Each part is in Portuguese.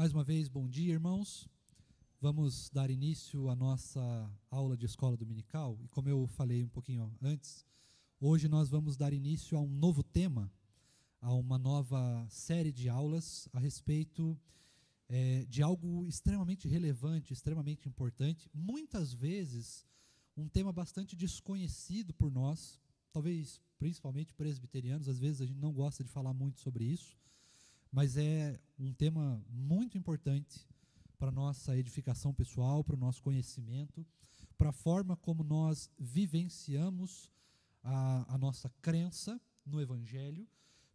Mais uma vez, bom dia, irmãos. Vamos dar início à nossa aula de escola dominical. E como eu falei um pouquinho antes, hoje nós vamos dar início a um novo tema, a uma nova série de aulas a respeito de algo extremamente relevante, extremamente importante. Muitas vezes, um tema bastante desconhecido por nós, talvez principalmente presbiterianos, às vezes a gente não gosta de falar muito sobre isso, mas é um tema muito importante para a nossa edificação pessoal, para o nosso conhecimento, para a forma como nós vivenciamos a nossa crença no Evangelho,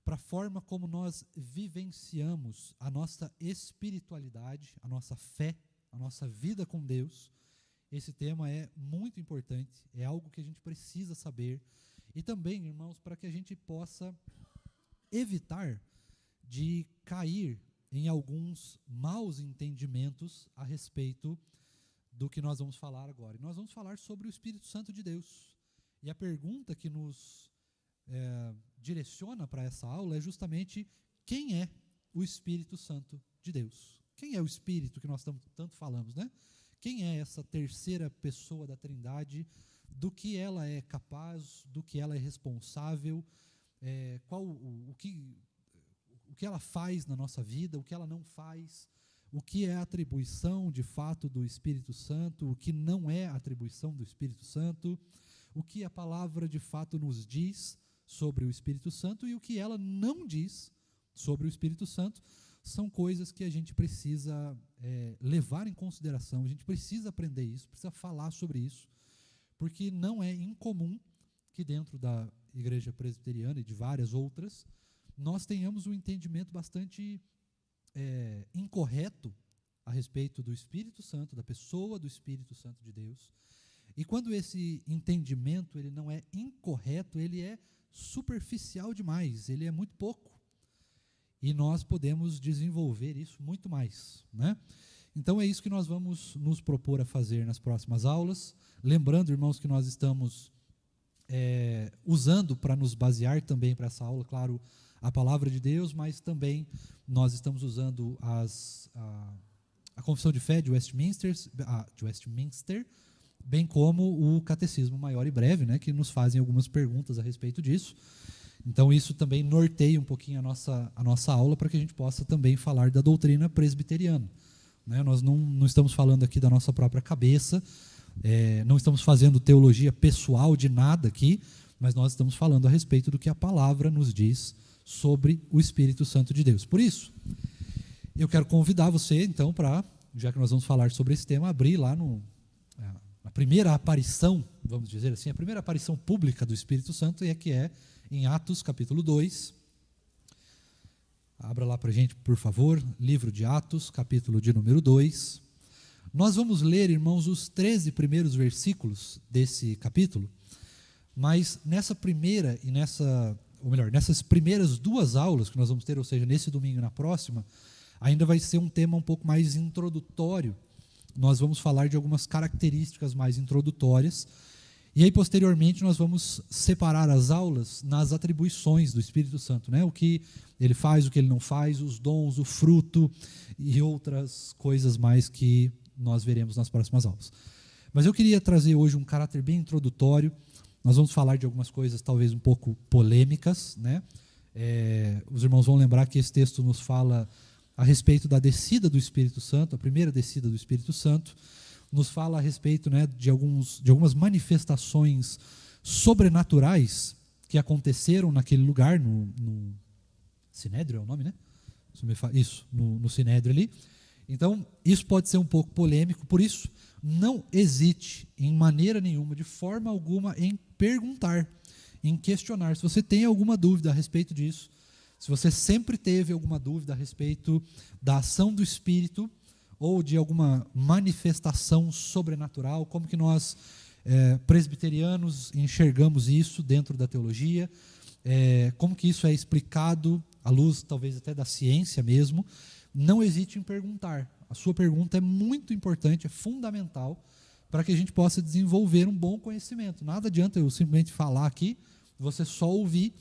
para a forma como nós vivenciamos a nossa espiritualidade, a nossa fé, a nossa vida com Deus. Esse tema é muito importante, é algo que a gente precisa saber. E também, irmãos, para que a gente possa evitar de cair em alguns maus entendimentos a respeito do que nós vamos falar agora. E nós vamos falar sobre o Espírito Santo de Deus. E a pergunta que nos direciona para essa aula é justamente: quem é o Espírito Santo de Deus? Quem é o Espírito que nós tanto falamos, né? Quem é essa terceira pessoa da Trindade? Do que ela é capaz? Do que ela é responsável? O que ela faz na nossa vida? O que ela não faz? O que é a atribuição de fato do Espírito Santo? O que não é a atribuição do Espírito Santo? O que a palavra de fato nos diz sobre o Espírito Santo e o que ela não diz sobre o Espírito Santo? São coisas que a gente precisa levar em consideração, a gente precisa aprender isso, precisa falar sobre isso, porque não é incomum que dentro da igreja presbiteriana e de várias outras, nós tenhamos um entendimento bastante incorreto a respeito do Espírito Santo, da pessoa do Espírito Santo de Deus. E quando esse entendimento ele não é incorreto, ele é superficial demais, ele é muito pouco. E nós podemos desenvolver isso muito mais, né? Então é isso que nós vamos nos propor a fazer nas próximas aulas. Lembrando, irmãos, que nós estamos usando para nos basear também para essa aula, claro, a palavra de Deus, mas também nós estamos usando a Confissão de Fé de Westminster, bem como o Catecismo Maior e Breve, né, que nos fazem algumas perguntas a respeito disso. Então isso também norteia um pouquinho a nossa aula para que a gente possa também falar da doutrina presbiteriana. Né? Nós não estamos falando aqui da nossa própria cabeça, não estamos fazendo teologia pessoal de nada aqui, mas nós estamos falando a respeito do que a palavra nos diz sobre o Espírito Santo de Deus. Por isso, eu quero convidar você, então, para, já que nós vamos falar sobre esse tema, abrir lá a primeira aparição, vamos dizer assim, a primeira aparição pública do Espírito Santo, que é em Atos, capítulo 2. Abra lá para a gente, por favor, livro de Atos, capítulo de número 2. Nós vamos ler, irmãos, os 13 primeiros versículos desse capítulo, mas nessas primeiras duas aulas que nós vamos ter, ou seja, nesse domingo e na próxima, ainda vai ser um tema um pouco mais introdutório. Nós vamos falar de algumas características mais introdutórias, e aí posteriormente nós vamos separar as aulas nas atribuições do Espírito Santo, né? O que ele faz, o que ele não faz, os dons, o fruto e outras coisas mais que nós veremos nas próximas aulas. Mas eu queria trazer hoje um caráter bem introdutório. Nós vamos falar de algumas coisas talvez um pouco polêmicas, né? Os irmãos vão lembrar que esse texto nos fala a respeito da descida do Espírito Santo, a primeira descida do Espírito Santo, nos fala a respeito, né, de algumas manifestações sobrenaturais que aconteceram naquele lugar, no Sinédrio é o nome, né? Isso, no Sinédrio ali. Então, isso pode ser um pouco polêmico, por isso, não hesite em maneira nenhuma, de forma alguma, em perguntar, em questionar. Se você tem alguma dúvida a respeito disso, se você sempre teve alguma dúvida a respeito da ação do Espírito ou de alguma manifestação sobrenatural, como que nós, presbiterianos, enxergamos isso dentro da teologia, como que isso é explicado à luz, talvez até da ciência mesmo, não hesite em perguntar. A sua pergunta é muito importante, é fundamental para que a gente possa desenvolver um bom conhecimento. Nada adianta eu simplesmente falar aqui, você só ouvir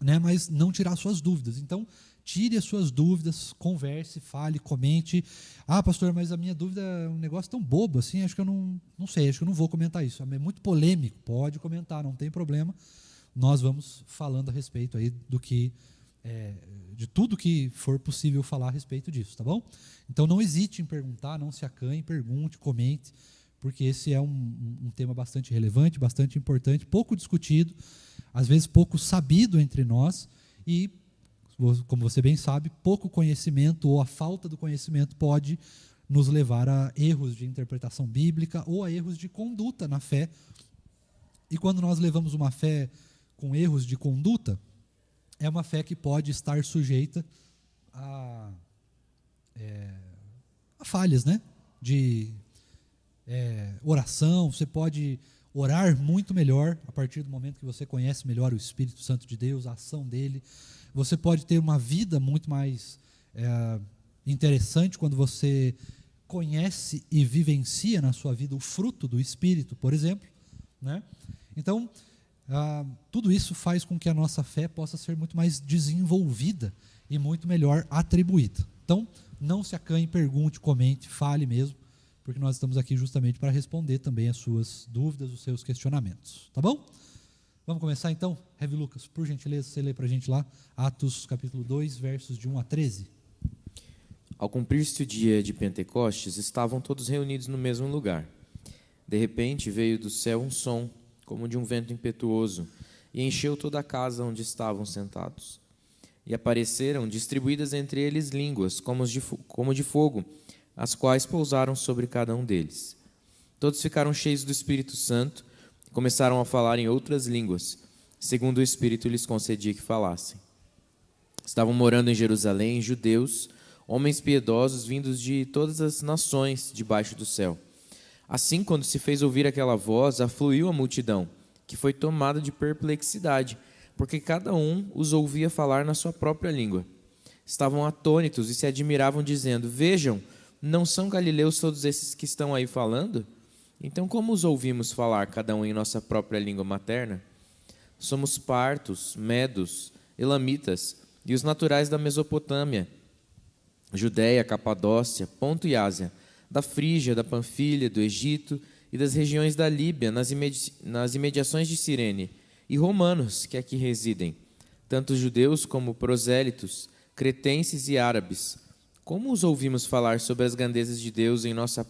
né, mas não tirar suas dúvidas. Então, tire as suas dúvidas, converse, fale, comente. Ah, pastor, mas a minha dúvida é um negócio tão bobo assim, acho que eu não sei, acho que eu não vou comentar isso. É muito polêmico, pode comentar, não tem problema. Nós vamos falando a respeito aí de tudo que for possível falar a respeito disso, tá bom? Então não hesite em perguntar, não se acanhe, pergunte, comente, porque esse é um tema bastante relevante, bastante importante, pouco discutido, às vezes pouco sabido entre nós, e, como você bem sabe, pouco conhecimento ou a falta do conhecimento pode nos levar a erros de interpretação bíblica ou a erros de conduta na fé. E quando nós levamos uma fé com erros de conduta, é uma fé que pode estar sujeita a falhas, né? De oração. Você pode orar muito melhor a partir do momento que você conhece melhor o Espírito Santo de Deus, a ação dele. Você pode ter uma vida muito mais interessante quando você conhece e vivencia na sua vida o fruto do Espírito, por exemplo, né? Então, tudo isso faz com que a nossa fé possa ser muito mais desenvolvida e muito melhor atribuída. Então, não se acanhe, pergunte, comente, fale mesmo, porque nós estamos aqui justamente para responder também as suas dúvidas, os seus questionamentos. Tá bom? Vamos começar então? Rev Lucas, por gentileza, você lê para a gente lá, Atos capítulo 2, versos de 1 a 13. Ao cumprir-se o dia de Pentecostes, estavam todos reunidos no mesmo lugar. De repente veio do céu um som, como de um vento impetuoso, e encheu toda a casa onde estavam sentados. E apareceram, distribuídas entre eles, línguas, como de fogo, as quais pousaram sobre cada um deles. Todos ficaram cheios do Espírito Santo e começaram a falar em outras línguas, segundo o Espírito lhes concedia que falassem. Estavam morando em Jerusalém judeus, homens piedosos vindos de todas as nações debaixo do céu. Assim, quando se fez ouvir aquela voz, afluiu a multidão, que foi tomada de perplexidade, porque cada um os ouvia falar na sua própria língua. Estavam atônitos e se admiravam, dizendo: Vejam, não são galileus todos esses que estão aí falando? Então, como os ouvimos falar, cada um em nossa própria língua materna? Somos partos, medos, elamitas e os naturais da Mesopotâmia, Judéia, Capadócia, Ponto e Ásia, da Frígia, da Panfilha, do Egito e das regiões da Líbia, nas imediações de Cirene, e romanos que aqui residem, tanto judeus como prosélitos, cretenses e árabes. Como os ouvimos falar sobre as grandezas de Deus em nossas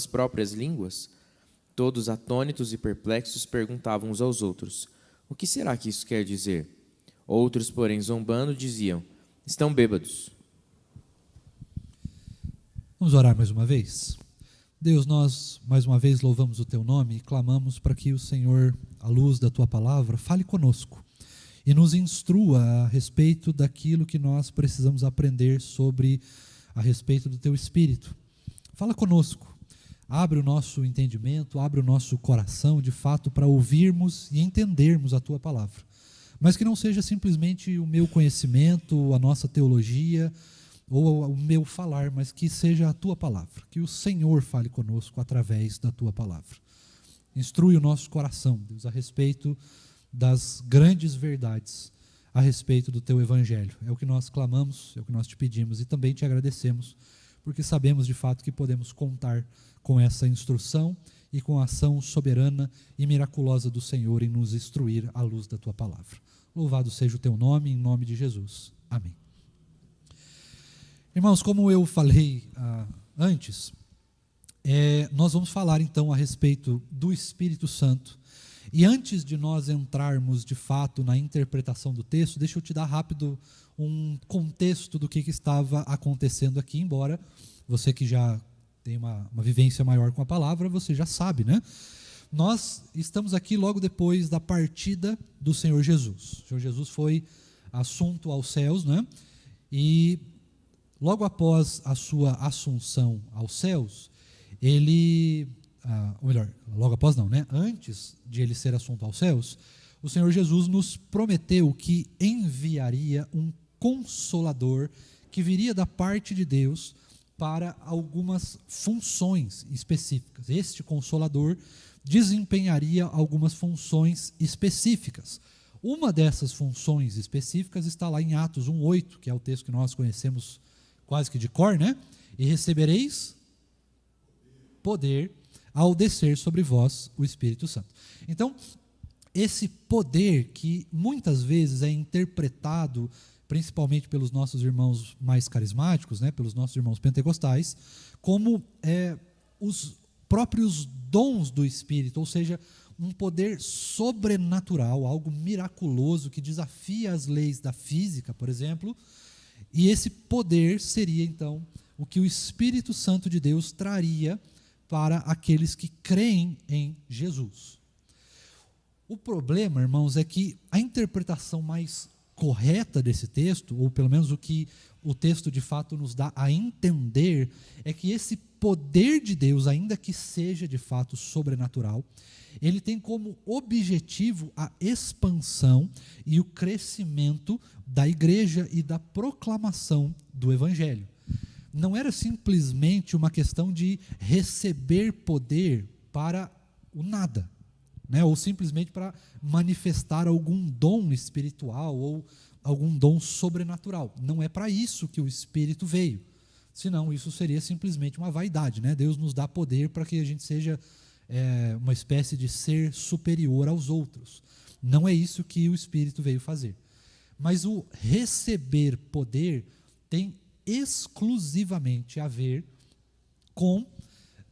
próprias línguas? Todos, atônitos e perplexos, perguntavam uns aos outros: O que será que isso quer dizer? Outros, porém, zombando, diziam: Estão bêbados. Vamos orar mais uma vez? Deus, nós mais uma vez louvamos o Teu nome e clamamos para que o Senhor, à luz da Tua palavra, fale conosco e nos instrua a respeito daquilo que nós precisamos aprender a respeito do Teu Espírito. Fala conosco, abre o nosso entendimento, abre o nosso coração, de fato, para ouvirmos e entendermos a Tua palavra. Mas que não seja simplesmente o meu conhecimento, a nossa teologia, ou o meu falar, mas que seja a Tua palavra, que o Senhor fale conosco através da Tua palavra. Instrui o nosso coração, Deus, a respeito das grandes verdades, a respeito do Teu Evangelho. É o que nós clamamos, é o que nós te pedimos e também te agradecemos, porque sabemos de fato que podemos contar com essa instrução e com a ação soberana e miraculosa do Senhor em nos instruir à luz da Tua palavra. Louvado seja o Teu nome, em nome de Jesus. Amém. Irmãos, como eu falei antes, nós vamos falar então a respeito do Espírito Santo. E antes de nós entrarmos de fato na interpretação do texto, deixa eu te dar rápido um contexto do que estava acontecendo aqui, embora você que já tem uma vivência maior com a palavra, você já sabe, né? Nós estamos aqui logo depois da partida do Senhor Jesus. O Senhor Jesus foi assunto aos céus, né? E logo após a sua assunção aos céus, ou melhor, logo após não, né? Antes de ele ser assunto aos céus, o Senhor Jesus nos prometeu que enviaria um Consolador que viria da parte de Deus para algumas funções específicas. Este Consolador desempenharia algumas funções específicas. Uma dessas funções específicas está lá em Atos 1:8, que é o texto que nós conhecemos quase que de cor, né? E recebereis poder ao descer sobre vós o Espírito Santo. Então, esse poder que muitas vezes é interpretado, principalmente pelos nossos irmãos mais carismáticos, né, pelos nossos irmãos pentecostais, como os próprios dons do Espírito, ou seja, um poder sobrenatural, algo miraculoso que desafia as leis da física, por exemplo, e esse poder seria, então, o que o Espírito Santo de Deus traria para aqueles que creem em Jesus. O problema, irmãos, é que a interpretação mais correta desse texto, ou pelo menos o que o texto de fato nos dá a entender, é que esse poder de Deus, ainda que seja de fato sobrenatural, ele tem como objetivo a expansão e o crescimento da igreja e da proclamação do evangelho. Não era simplesmente uma questão de receber poder para o nada, né? Ou simplesmente para manifestar algum dom espiritual ou algum dom sobrenatural. Não é para isso que o Espírito veio, senão isso seria simplesmente uma vaidade, né? Deus nos dá poder para que a gente seja uma espécie de ser superior aos outros. Não é isso que o Espírito veio fazer. Mas o receber poder tem exclusivamente a ver com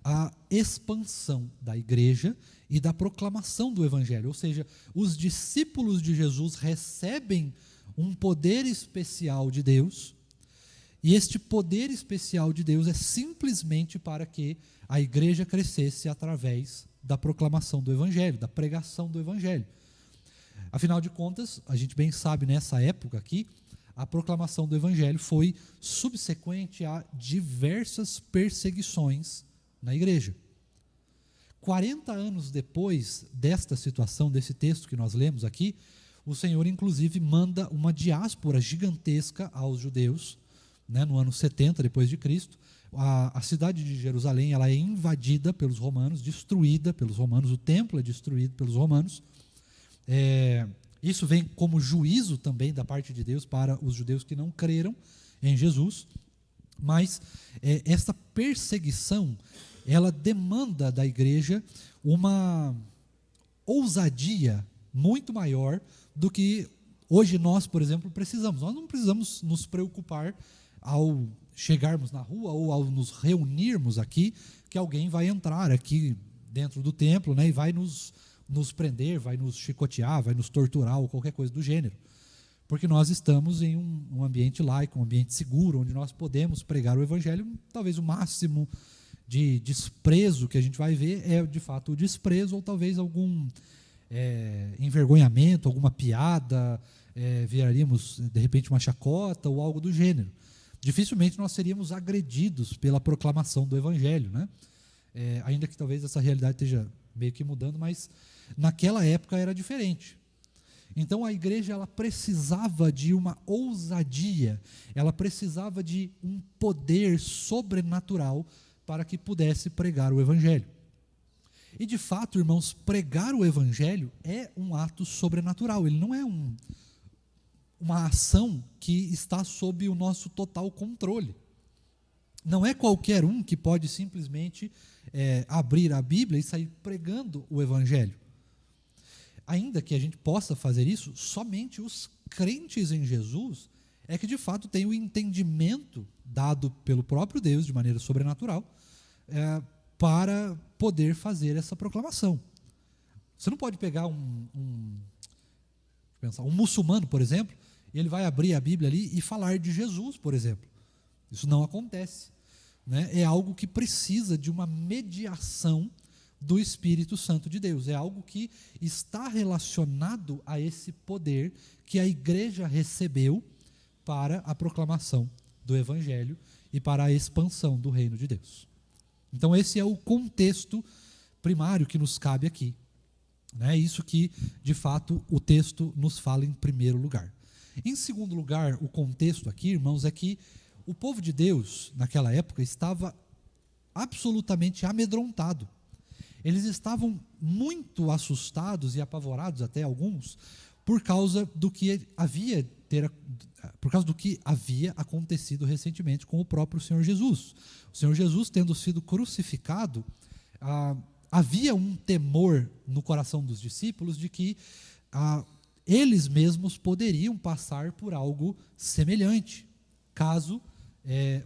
a expansão da igreja e da proclamação do evangelho. Ou seja, os discípulos de Jesus recebem um poder especial de Deus, e este poder especial de Deus é simplesmente para que a igreja crescesse através da proclamação do evangelho, da pregação do evangelho. Afinal de contas, a gente bem sabe nessa época aqui, a proclamação do evangelho foi subsequente a diversas perseguições na igreja. 40 anos depois desta situação, desse texto que nós lemos aqui, o Senhor inclusive manda uma diáspora gigantesca aos judeus, né, no ano 70 depois de Cristo. A cidade de Jerusalém ela é invadida pelos romanos, destruída pelos romanos, o templo é destruído pelos romanos. Isso vem como juízo também da parte de Deus para os judeus que não creram em Jesus, mas essa perseguição, ela demanda da igreja uma ousadia muito maior do que hoje nós, por exemplo, precisamos. Nós não precisamos nos preocupar ao chegarmos na rua ou ao nos reunirmos aqui, que alguém vai entrar aqui dentro do templo, né, e vai nos prender, vai nos chicotear, vai nos torturar ou qualquer coisa do gênero. Porque nós estamos em um ambiente laico, um ambiente seguro, onde nós podemos pregar o evangelho. Talvez o máximo de desprezo que a gente vai ver é, de fato, o desprezo, ou talvez algum envergonhamento, alguma piada, viraríamos, de repente, uma chacota ou algo do gênero. Dificilmente nós seríamos agredidos pela proclamação do evangelho, né? Ainda que talvez essa realidade esteja meio que mudando, mas naquela época era diferente. Então a igreja ela precisava de uma ousadia, ela precisava de um poder sobrenatural para que pudesse pregar o evangelho. E de fato, irmãos, pregar o evangelho é um ato sobrenatural, ele não é uma ação que está sob o nosso total controle. Não é qualquer um que pode simplesmente abrir a Bíblia e sair pregando o evangelho. Ainda que a gente possa fazer isso, somente os crentes em Jesus é que de fato têm o entendimento dado pelo próprio Deus de maneira sobrenatural para poder fazer essa proclamação. Você não pode pegar um muçulmano, por exemplo, e ele vai abrir a Bíblia ali e falar de Jesus, por exemplo. Isso não acontece, né? É algo que precisa de uma mediação do Espírito Santo de Deus. É algo que está relacionado a esse poder que a igreja recebeu para a proclamação do Evangelho e para a expansão do reino de Deus. Então esse é o contexto primário que nos cabe aqui. É isso que, de fato, o texto nos fala em primeiro lugar. Em segundo lugar, o contexto aqui, irmãos, é que o povo de Deus, naquela época, estava absolutamente amedrontado. Eles estavam muito assustados e apavorados, até alguns, por causa do que havia acontecido recentemente com o próprio Senhor Jesus. O Senhor Jesus, tendo sido crucificado, havia um temor no coração dos discípulos de que eles mesmos poderiam passar por algo semelhante, caso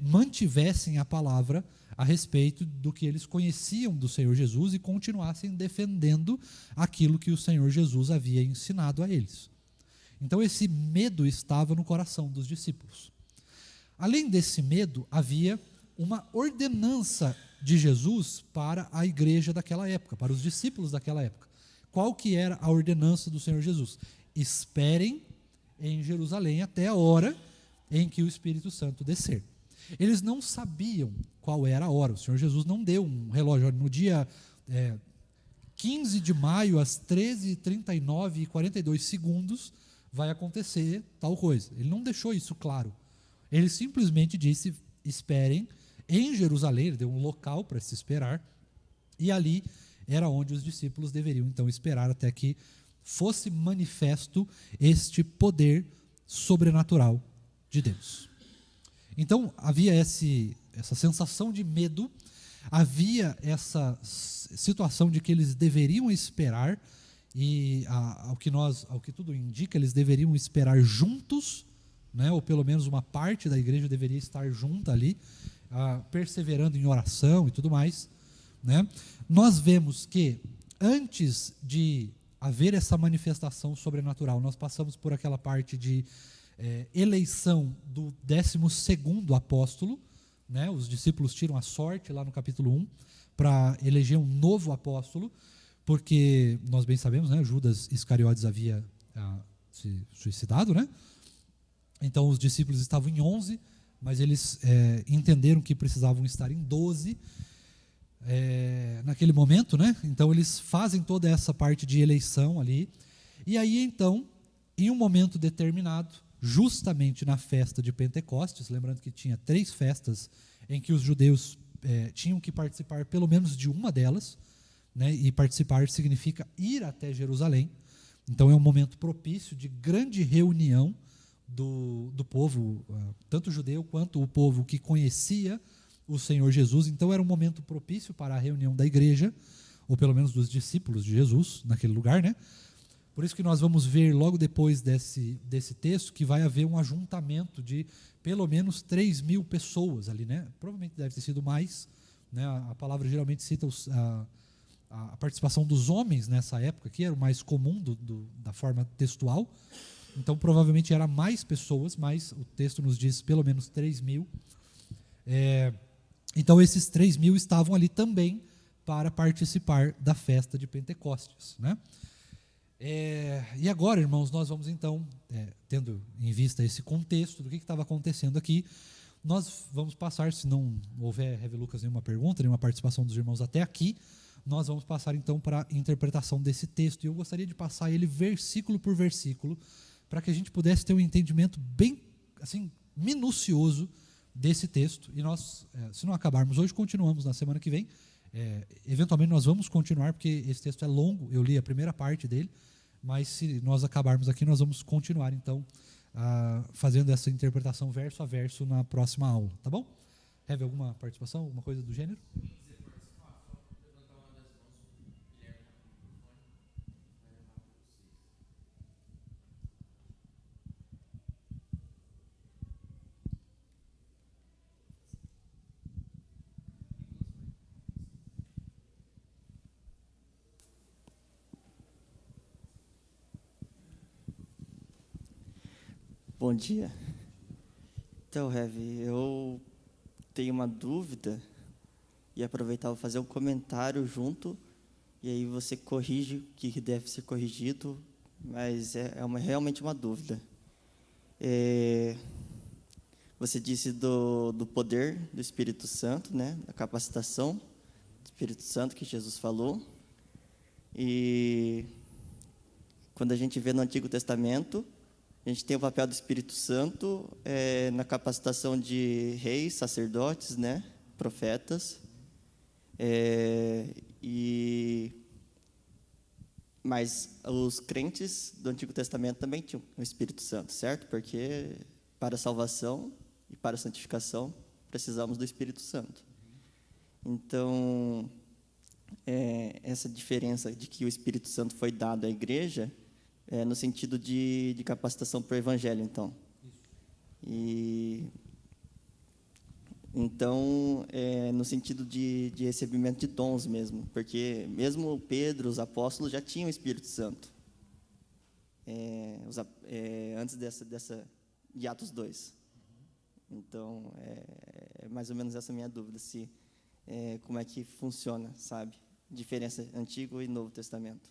mantivessem a palavra a respeito do que eles conheciam do Senhor Jesus e continuassem defendendo aquilo que o Senhor Jesus havia ensinado a eles. Então esse medo estava no coração dos discípulos. Além desse medo, havia uma ordenança de Jesus para a igreja daquela época, para os discípulos daquela época. Qual que era a ordenança do Senhor Jesus? Esperem em Jerusalém até a hora em que o Espírito Santo descer. Eles não sabiam qual era a hora. O Senhor Jesus não deu um relógio. No dia 15 de maio, às 13h39 e 42 segundos, vai acontecer tal coisa. Ele não deixou isso claro. Ele simplesmente disse, esperem em Jerusalém. Ele deu um local para se esperar. E ali era onde os discípulos deveriam, então, esperar até que fosse manifesto este poder sobrenatural de Deus. Então, havia essa sensação de medo, havia essa situação de que eles deveriam esperar, e ao que tudo indica, eles deveriam esperar juntos, né, ou pelo menos uma parte da igreja deveria estar junta ali, perseverando em oração e tudo mais, né? Nós vemos que, antes de haver essa manifestação sobrenatural, nós passamos por aquela parte de eleição do 12º apóstolo, né? Os discípulos tiram a sorte lá no capítulo 1 para eleger um novo apóstolo, porque nós bem sabemos, né, Judas Iscariotes havia se suicidado, né? Então os discípulos estavam em 11, mas eles entenderam que precisavam estar em 12 naquele momento, né? Então eles fazem toda essa parte de eleição ali, e aí então, em um momento determinado, justamente na festa de Pentecostes, lembrando que tinha 3 festas em que os judeus tinham que participar pelo menos de uma delas, né? E participar significa ir até Jerusalém. Então é um momento propício de grande reunião do povo, tanto judeu quanto o povo que conhecia o Senhor Jesus. Então era um momento propício para a reunião da igreja, ou pelo menos dos discípulos de Jesus naquele lugar, né? Por isso que nós vamos ver logo depois desse texto que vai haver um ajuntamento de pelo menos 3.000 pessoas ali, né? Provavelmente deve ter sido mais, né? A palavra geralmente cita a participação dos homens nessa época, que era o mais comum da forma textual. Então provavelmente era mais pessoas, mas o texto nos diz pelo menos 3.000. Então esses 3.000 estavam ali também para participar da festa de Pentecostes, né? E agora, irmãos, nós vamos então, tendo em vista esse contexto do que estava acontecendo aqui, nós vamos passar, se não houver, Rev. Lucas, nenhuma pergunta, nenhuma participação dos irmãos até aqui, nós vamos passar então para a interpretação desse texto. E eu gostaria de passar ele versículo por versículo, para que a gente pudesse ter um entendimento bem assim, minucioso desse texto. E nós, se não acabarmos hoje, continuamos na semana que vem. Eventualmente nós vamos continuar, porque esse texto é longo, eu li a primeira parte dele, mas se nós acabarmos aqui, nós vamos continuar então fazendo essa interpretação verso a verso na próxima aula, tá bom? Heve alguma participação, alguma coisa do gênero? Bom dia. Então, Rev, eu tenho uma dúvida e aproveitar vou fazer um comentário junto, e aí você corrige o que deve ser corrigido, mas realmente uma dúvida. Você disse do poder do Espírito Santo, né, da capacitação do Espírito Santo que Jesus falou, e quando a gente vê no Antigo Testamento, a gente tem o papel do Espírito Santo na capacitação de reis, sacerdotes, né, profetas. E Mas os crentes do Antigo Testamento também tinham o Espírito Santo, certo? Porque para a salvação e para a santificação precisamos do Espírito Santo. Então, essa diferença de que o Espírito Santo foi dado à igreja é no sentido de capacitação para o Evangelho, então. E então, no sentido de recebimento de dons mesmo, porque mesmo Pedro, os apóstolos já tinham o Espírito Santo, antes de Atos 2. Então, é mais ou menos essa minha dúvida, como é que funciona, sabe? Diferença Antigo e Novo Testamento.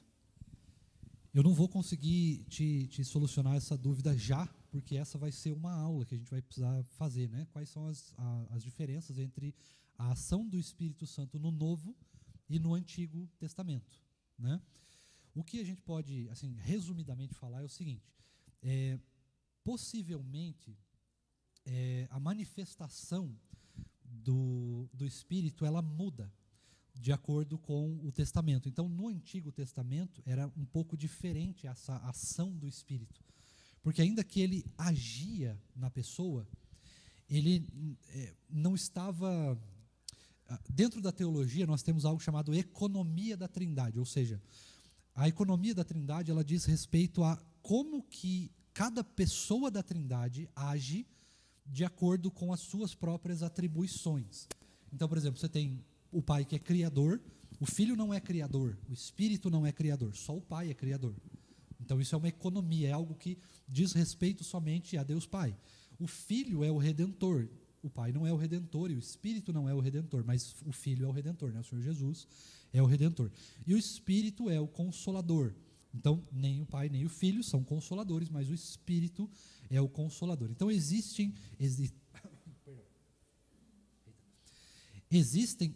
Eu não vou conseguir te solucionar essa dúvida já, porque essa vai ser uma aula que a gente vai precisar fazer, né? Quais são as diferenças entre a ação do Espírito Santo no Novo e no Antigo Testamento, né? O que a gente pode, assim, resumidamente falar é o seguinte: possivelmente a manifestação do Espírito, ela muda de acordo com o Testamento. Então, no Antigo Testamento, era um pouco diferente essa ação do Espírito. Porque ainda que ele agia na pessoa, ele não estava... Dentro da teologia, nós temos algo chamado economia da Trindade, ou seja, a economia da Trindade, ela diz respeito a como que cada pessoa da Trindade age de acordo com as suas próprias atribuições. Então, por exemplo, você tem o Pai que é criador, o Filho não é criador, o Espírito não é criador, só o Pai é criador. Então isso é uma economia, é algo que diz respeito somente a Deus Pai. O Filho é o Redentor, o Pai não é o Redentor e o Espírito não é o Redentor, mas o Filho é o Redentor, né? O Senhor Jesus é o Redentor. E o Espírito é o Consolador. Então nem o Pai nem o Filho são consoladores, mas o Espírito é o Consolador. Então existem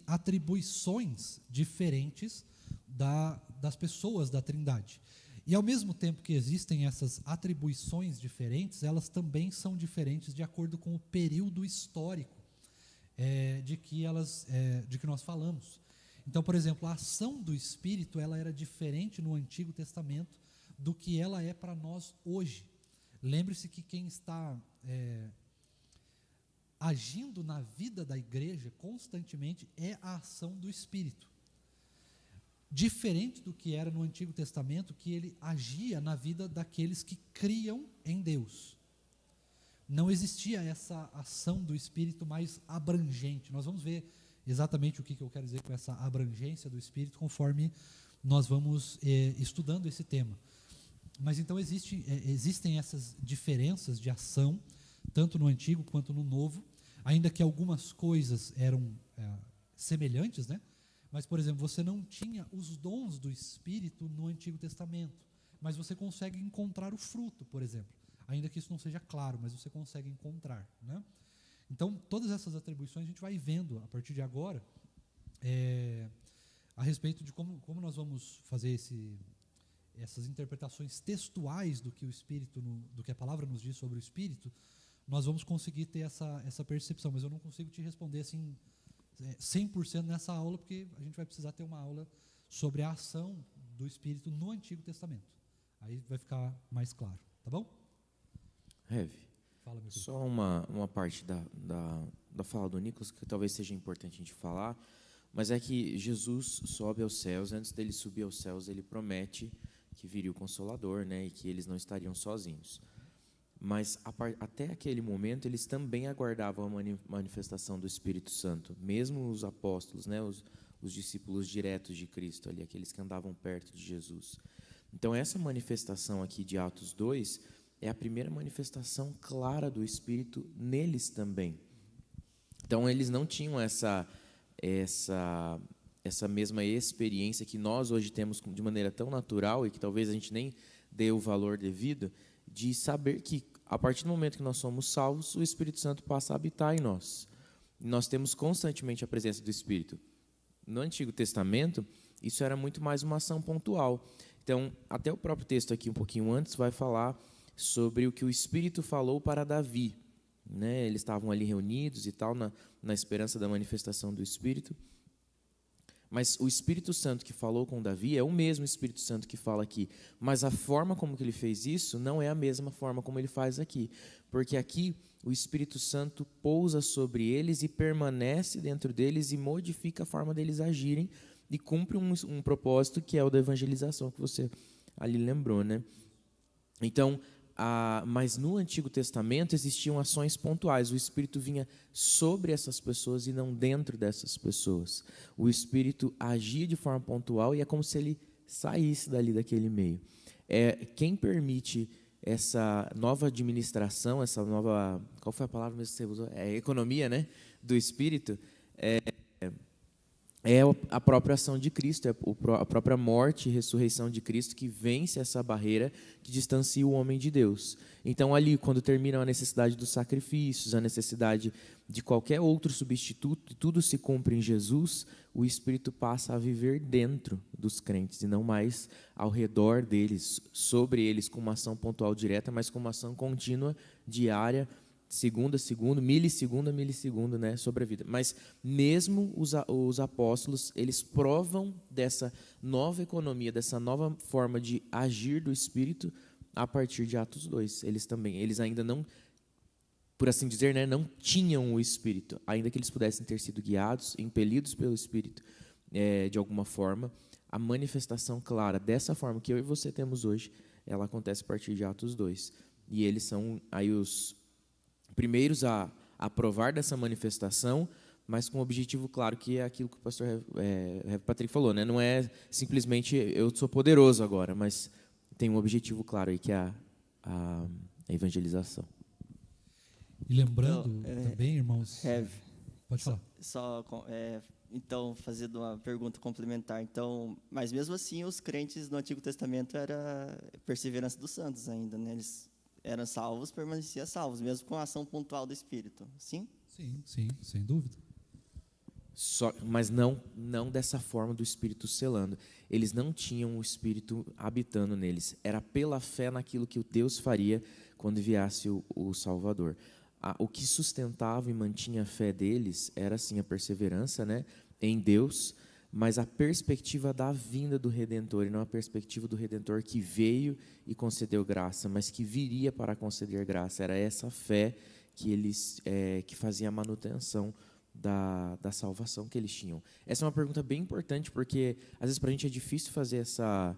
atribuições diferentes das pessoas da Trindade. E, ao mesmo tempo que existem essas atribuições diferentes, elas também são diferentes de acordo com o período histórico de que nós falamos. Então, por exemplo, a ação do Espírito, ela era diferente no Antigo Testamento do que ela é para nós hoje. Lembre-se que quem está agindo na vida da igreja constantemente é a ação do Espírito. Diferente do que era no Antigo Testamento, que ele agia na vida daqueles que criam em Deus. Não existia essa ação do Espírito mais abrangente. Nós vamos ver exatamente o que eu quero dizer com essa abrangência do Espírito, conforme nós vamos estudando esse tema. Mas então existem essas diferenças de ação, tanto no Antigo quanto no Novo, ainda que algumas coisas eram semelhantes, né? Mas, por exemplo, você não tinha os dons do Espírito no Antigo Testamento, mas você consegue encontrar o fruto, por exemplo. Ainda que isso não seja claro, mas você consegue encontrar, né? Então, todas essas atribuições a gente vai vendo a partir de agora a respeito de como nós vamos fazer essas interpretações textuais do que o Espírito, do que a palavra nos diz sobre o Espírito. Nós vamos conseguir ter essa percepção, mas eu não consigo te responder assim 100% nessa aula, porque a gente vai precisar ter uma aula sobre a ação do Espírito no Antigo Testamento. Aí vai ficar mais claro, tá bom? Rev, fala, meu filho. Só uma parte da fala do Nicolas que talvez seja importante a gente falar, mas é que Jesus sobe aos céus. Antes dele subir aos céus, ele promete que viria o Consolador, né, e que eles não estariam sozinhos. Mas até aquele momento eles também aguardavam a manifestação do Espírito Santo, mesmo os apóstolos, né, os discípulos diretos de Cristo, ali, aqueles que andavam perto de Jesus. Então essa manifestação aqui de Atos 2 é a primeira manifestação clara do Espírito neles também. Então eles não tinham essa mesma experiência que nós hoje temos de maneira tão natural e que talvez a gente nem dê o valor devido, de saber que a partir do momento que nós somos salvos, o Espírito Santo passa a habitar em nós. Nós temos constantemente a presença do Espírito. No Antigo Testamento, isso era muito mais uma ação pontual. Então, até o próprio texto aqui, um pouquinho antes, vai falar sobre o que o Espírito falou para Davi, né? Eles estavam ali reunidos e tal, na esperança da manifestação do Espírito. Mas o Espírito Santo que falou com Davi é o mesmo Espírito Santo que fala aqui. Mas a forma como que ele fez isso não é a mesma forma como ele faz aqui. Porque aqui o Espírito Santo pousa sobre eles e permanece dentro deles e modifica a forma deles agirem e cumpre um propósito que é o da evangelização, que você ali lembrou, né? Então, mas no Antigo Testamento existiam ações pontuais. O Espírito vinha sobre essas pessoas e não dentro dessas pessoas. O Espírito agia de forma pontual e é como se ele saísse daquele meio. Quem permite essa nova administração, essa nova... Qual foi a palavra mesmo que você usou? Economia, né? Do Espírito. É a própria ação de Cristo, a própria morte e ressurreição de Cristo que vence essa barreira que distancia o homem de Deus. Então, ali, quando termina a necessidade dos sacrifícios, a necessidade de qualquer outro substituto, e tudo se cumpre em Jesus, o Espírito passa a viver dentro dos crentes, e não mais ao redor deles, sobre eles, com uma ação pontual direta, mas com uma ação contínua, diária, segundo a segundo, milissegundo a milissegundo, né, sobre a vida. Mas mesmo os apóstolos, eles provam dessa nova economia, dessa nova forma de agir do Espírito a partir de Atos 2. Eles ainda não, por assim dizer, né, não tinham o Espírito, ainda que eles pudessem ter sido guiados, impelidos pelo Espírito, de alguma forma. A manifestação clara dessa forma que eu e você temos hoje, ela acontece a partir de Atos 2. E eles são aí os primeiros a aprovar dessa manifestação, mas com um objetivo claro, que é aquilo que o pastor Patrick falou, né? Não é simplesmente eu sou poderoso agora, mas tem um objetivo claro aí, que é a evangelização. E lembrando também, irmãos... Pode falar. Então, fazendo uma pergunta complementar, então, mas mesmo assim os crentes no Antigo Testamento era perseverança dos santos ainda, né? Eles eram salvos, permaneciam salvos, mesmo com a ação pontual do Espírito, sim? Sim, sem dúvida. Mas não dessa forma do Espírito selando. Eles não tinham o Espírito habitando neles. Era pela fé naquilo que o Deus faria quando enviasse o Salvador. O que sustentava e mantinha a fé deles era, sim, a perseverança, né, em Deus, mas a perspectiva da vinda do Redentor, e não a perspectiva do Redentor que veio e concedeu graça, mas que viria para conceder graça. Era essa fé que fazia a manutenção da salvação que eles tinham. Essa é uma pergunta bem importante, porque às vezes para a gente é difícil fazer essa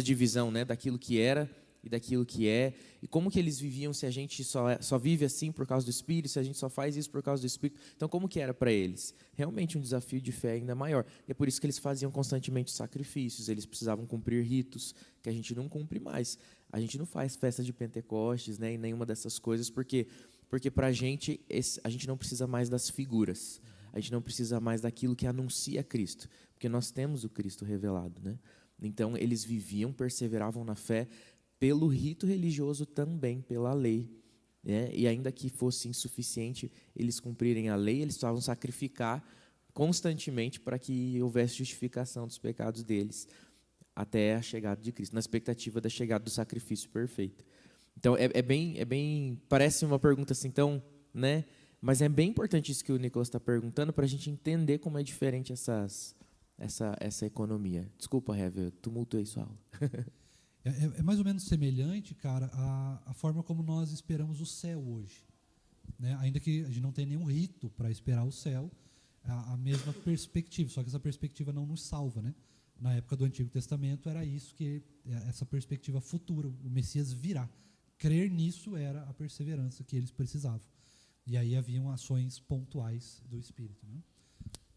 divisão, né, daquilo que era e daquilo que é, e como que eles viviam se a gente só vive assim por causa do Espírito, se a gente só faz isso por causa do Espírito. Então, como que era para eles? Realmente um desafio de fé ainda maior. E é por isso que eles faziam constantemente sacrifícios, eles precisavam cumprir ritos que a gente não cumpre mais. A gente não faz festa de Pentecostes, né, e nenhuma dessas coisas, porque para a gente não precisa mais das figuras, a gente não precisa mais daquilo que anuncia Cristo, porque nós temos o Cristo revelado, né? Então, eles viviam, perseveravam na fé, pelo rito religioso também, pela lei, né? E ainda que fosse insuficiente eles cumprirem a lei, eles precisavam sacrificar constantemente para que houvesse justificação dos pecados deles até a chegada de Cristo, na expectativa da chegada do sacrifício perfeito. Então, parece uma pergunta assim, tão, né? Mas é bem importante isso que o Nicolas está perguntando, para a gente entender como é diferente essa economia. Desculpa, Hever, eu tumultuei sua aula. É mais ou menos semelhante, cara, à forma como nós esperamos o céu hoje, né? Ainda que a gente não tenha nenhum rito para esperar o céu, a mesma perspectiva, só que essa perspectiva não nos salva, né? Na época do Antigo Testamento era isso, essa perspectiva futura, o Messias virá. Crer nisso era a perseverança que eles precisavam. E aí haviam ações pontuais do Espírito, né?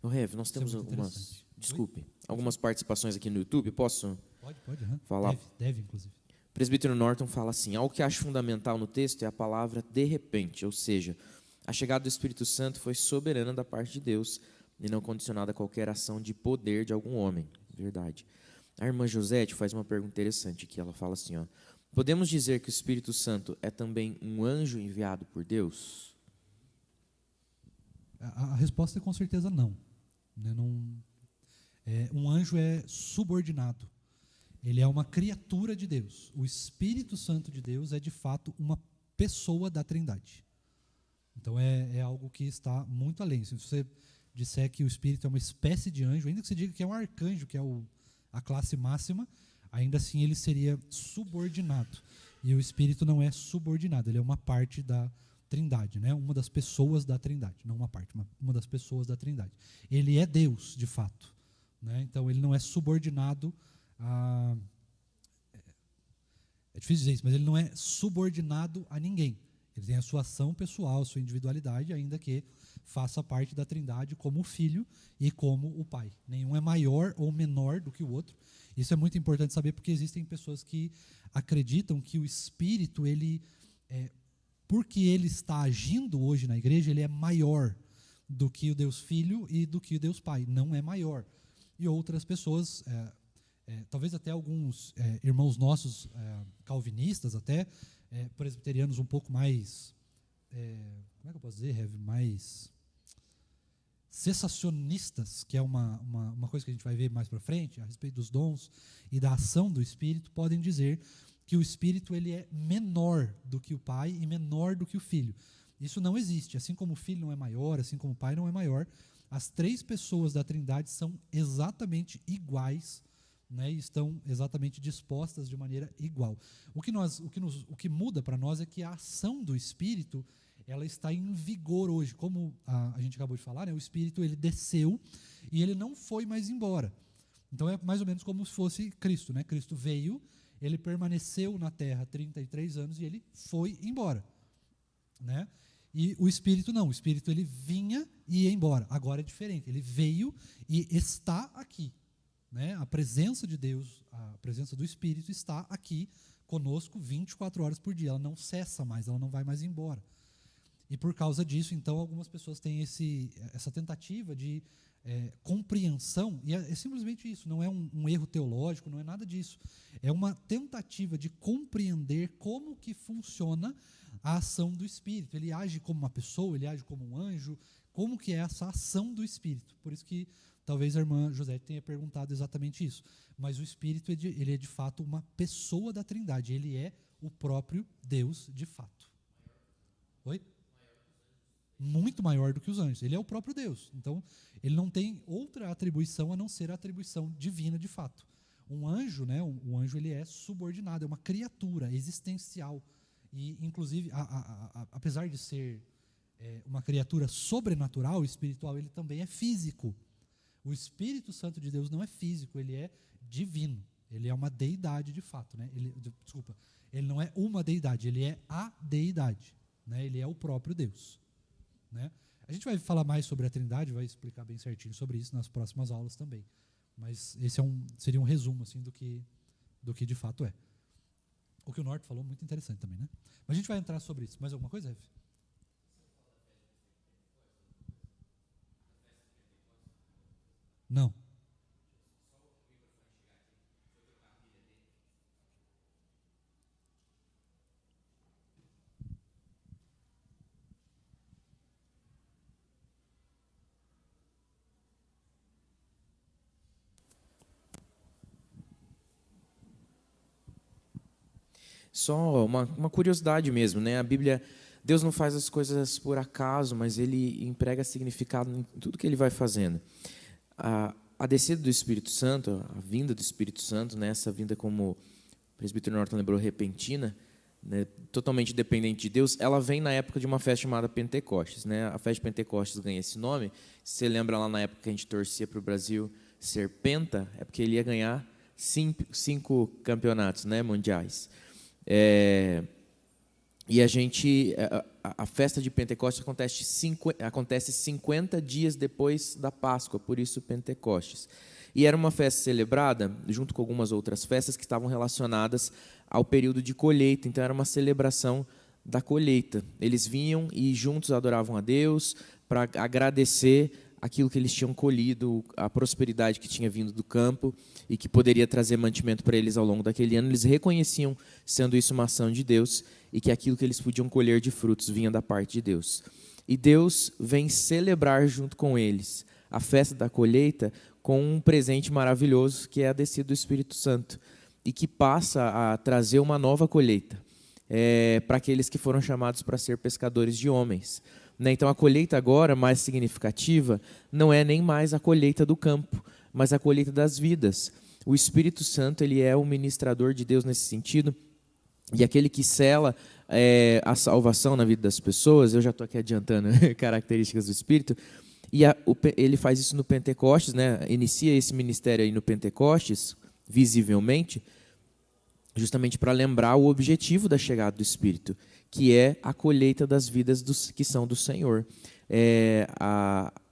Rev, nós temos algumas participações aqui no YouTube, posso? Pode, falar? Deve, inclusive. O presbítero Norton fala assim: algo que acho fundamental no texto é a palavra de repente, ou seja, a chegada do Espírito Santo foi soberana da parte de Deus e não condicionada a qualquer ação de poder de algum homem. Verdade. A irmã Josete faz uma pergunta interessante aqui, ela fala assim, podemos dizer que o Espírito Santo é também um anjo enviado por Deus? A resposta é com certeza não. Né? Um anjo é subordinado. Ele é uma criatura de Deus. O Espírito Santo de Deus é, de fato, uma pessoa da Trindade. Então, é algo que está muito além. Se você disser que o Espírito é uma espécie de anjo, ainda que você diga que é um arcanjo, que é a classe máxima, ainda assim ele seria subordinado. E o Espírito não é subordinado, ele é uma parte da Trindade, né? Uma das pessoas da Trindade, não uma parte, uma das pessoas da Trindade. Ele é Deus, de fato, né? Então ele não é subordinado a... É difícil dizer isso, mas ele não é subordinado a ninguém. Ele tem a sua ação pessoal, a sua individualidade, ainda que faça parte da Trindade como o Filho e como o Pai. Nenhum é maior ou menor do que o outro. Isso é muito importante saber, porque existem pessoas que acreditam que o Espírito, porque ele está agindo hoje na igreja, ele é maior do que o Deus Filho e do que o Deus Pai. Não é maior. E outras pessoas, talvez até alguns irmãos nossos, calvinistas até, presbiterianos um pouco mais, como é que eu posso dizer, Rev? Mais cessacionistas, que é uma coisa que a gente vai ver mais para frente, a respeito dos dons e da ação do Espírito, podem dizer que o Espírito ele é menor do que o Pai e menor do que o Filho. Isso não existe. Assim como o Filho não é maior, assim como o Pai não é maior, as três pessoas da Trindade são exatamente iguais, né, e estão exatamente dispostas de maneira igual. O que muda para nós é que a ação do Espírito ela está em vigor hoje. Como a gente acabou de falar, né, o Espírito ele desceu e ele não foi mais embora. Então é mais ou menos como se fosse Cristo, né? Cristo veio, ele permaneceu na Terra 33 anos e ele foi embora, né? E o Espírito não, o Espírito ele vinha e ia embora. Agora é diferente, ele veio e está aqui, né? A presença de Deus, a presença do Espírito está aqui conosco 24 horas por dia. Ela não cessa mais, ela não vai mais embora. E por causa disso, então, algumas pessoas têm essa tentativa de compreensão, e é simplesmente isso, não é um erro teológico, não é nada disso. É uma tentativa de compreender como que funciona a ação do Espírito. Ele age como uma pessoa, ele age como um anjo, como que é essa ação do Espírito. Por isso que talvez a irmã José tenha perguntado exatamente isso. Mas o Espírito, ele é de fato uma pessoa da Trindade, ele é o próprio Deus de fato. Oi? Muito maior do que os anjos. Ele é o próprio Deus. Então, ele não tem outra atribuição a não ser a atribuição divina de fato. Um anjo, né, um anjo ele é subordinado, é uma criatura existencial. E, inclusive, apesar de ser uma criatura sobrenatural, espiritual, ele também é físico. O Espírito Santo de Deus não é físico, ele é divino. Ele é uma deidade de fato. Né? Ele não é uma deidade, ele é a deidade. Né? Ele é o próprio Deus. Né? A gente vai falar mais sobre a Trindade, vai explicar bem certinho sobre isso nas próximas aulas também. Mas esse seria um resumo assim, do que de fato é. O que o Norte falou, muito interessante também. Né? Mas a gente vai entrar sobre isso. Mais alguma coisa, Ref? Não. Só uma curiosidade mesmo, né? A Bíblia, Deus não faz as coisas por acaso, mas Ele emprega significado em tudo que Ele vai fazendo. A descida do Espírito Santo, a vinda do Espírito Santo, né? Essa vinda, como o presbítero Norton lembrou, repentina, né? Totalmente dependente de Deus, ela vem na época de uma festa chamada Pentecostes, né? A festa de Pentecostes ganha esse nome. Você lembra lá na época que a gente torcia para o Brasil ser penta? É porque ele ia ganhar 5 campeonatos, né, mundiais. E a festa de Pentecostes acontece 50 dias depois da Páscoa, por isso Pentecostes. E era uma festa celebrada junto com algumas outras festas que estavam relacionadas ao período de colheita, então era uma celebração da colheita. Eles vinham e juntos adoravam a Deus para agradecer aquilo que eles tinham colhido, a prosperidade que tinha vindo do campo e que poderia trazer mantimento para eles ao longo daquele ano. Eles reconheciam, sendo isso uma ação de Deus, e que aquilo que eles podiam colher de frutos vinha da parte de Deus. E Deus vem celebrar junto com eles a festa da colheita com um presente maravilhoso, que é a descida do Espírito Santo, e que passa a trazer uma nova colheita. para aqueles que foram chamados para ser pescadores de homens. Né? Então, a colheita agora, mais significativa, não é nem mais a colheita do campo, mas a colheita das vidas. O Espírito Santo, ele é o ministrador de Deus nesse sentido, e aquele que sela a salvação na vida das pessoas. Eu já estou aqui adiantando características do Espírito, e ele faz isso no Pentecostes, né? Inicia esse ministério aí no Pentecostes, visivelmente, justamente para lembrar o objetivo da chegada do Espírito, que é a colheita das vidas que são do Senhor.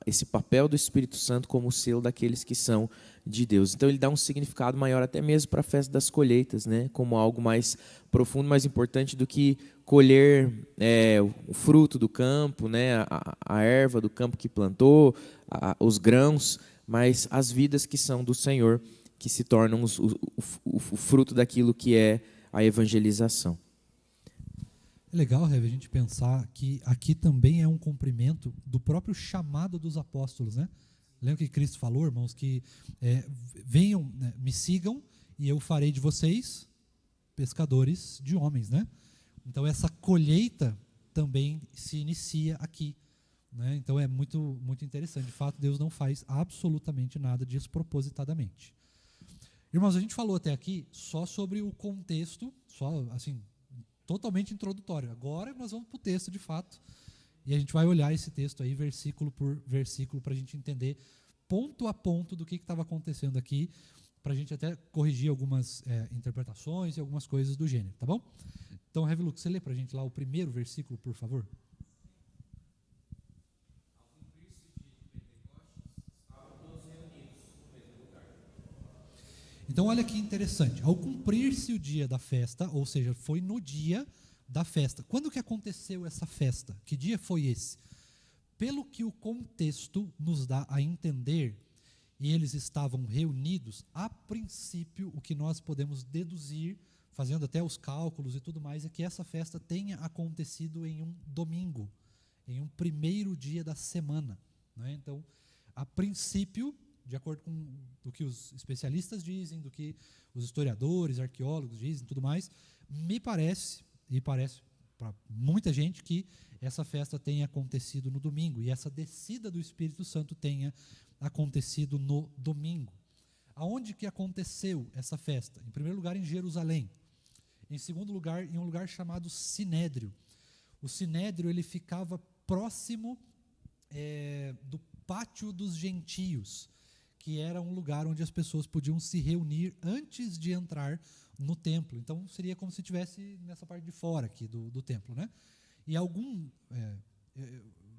Esse papel do Espírito Santo como selo daqueles que são de Deus. Então ele dá um significado maior até mesmo para a festa das colheitas, né? Como algo mais profundo, mais importante do que colher o fruto do campo, né? A erva do campo que plantou, os grãos, mas as vidas que são do Senhor, que se tornam o fruto daquilo que é a evangelização. É legal, Rev, a gente pensar que aqui também é um cumprimento do próprio chamado dos apóstolos, né? Lembra que Cristo falou, irmãos, que venham, né, me sigam e eu farei de vocês pescadores de homens, né? Então essa colheita também se inicia aqui, né? Então é muito, muito interessante. De fato, Deus não faz absolutamente nada despropositadamente. Irmãos, a gente falou até aqui só sobre o contexto, só assim, totalmente introdutório. Agora nós vamos para o texto de fato, e a gente vai olhar esse texto aí, versículo por versículo, para a gente entender ponto a ponto do que estava acontecendo aqui, para a gente até corrigir algumas interpretações e algumas coisas do gênero, tá bom? Então, Revelu, você lê para a gente lá o primeiro versículo, por favor? Então, olha que interessante. Ao cumprir-se o dia da festa, ou seja, foi no dia da festa. Quando que aconteceu essa festa? Que dia foi esse? Pelo que o contexto nos dá a entender, e eles estavam reunidos, a princípio, o que nós podemos deduzir, fazendo até os cálculos e tudo mais, é que essa festa tenha acontecido em um domingo, em um primeiro dia da semana, né? Então, a princípio, de acordo com o que os especialistas dizem, do que os historiadores, arqueólogos dizem, tudo mais, me parece, e parece para muita gente, que essa festa tenha acontecido no domingo, e essa descida do Espírito Santo tenha acontecido no domingo. Aonde que aconteceu essa festa? Em primeiro lugar, em Jerusalém. Em segundo lugar, em um lugar chamado Sinédrio. O Sinédrio, ele ficava próximo do Pátio dos Gentios, que era um lugar onde as pessoas podiam se reunir antes de entrar no templo. Então, seria como se estivesse nessa parte de fora aqui do templo, né? E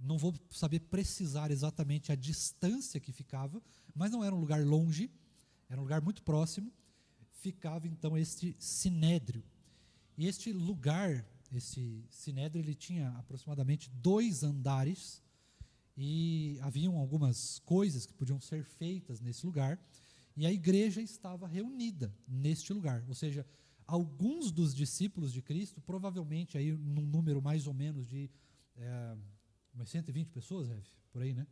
não vou saber precisar exatamente a distância que ficava, mas não era um lugar longe, era um lugar muito próximo. Ficava, então, este Sinédrio. E este lugar, esse Sinédrio, ele tinha aproximadamente 2 andares, e haviam algumas coisas que podiam ser feitas nesse lugar, e a igreja estava reunida neste lugar. Ou seja, alguns dos discípulos de Cristo, provavelmente aí num número mais ou menos de umas 120 pessoas, Rev, por aí, né?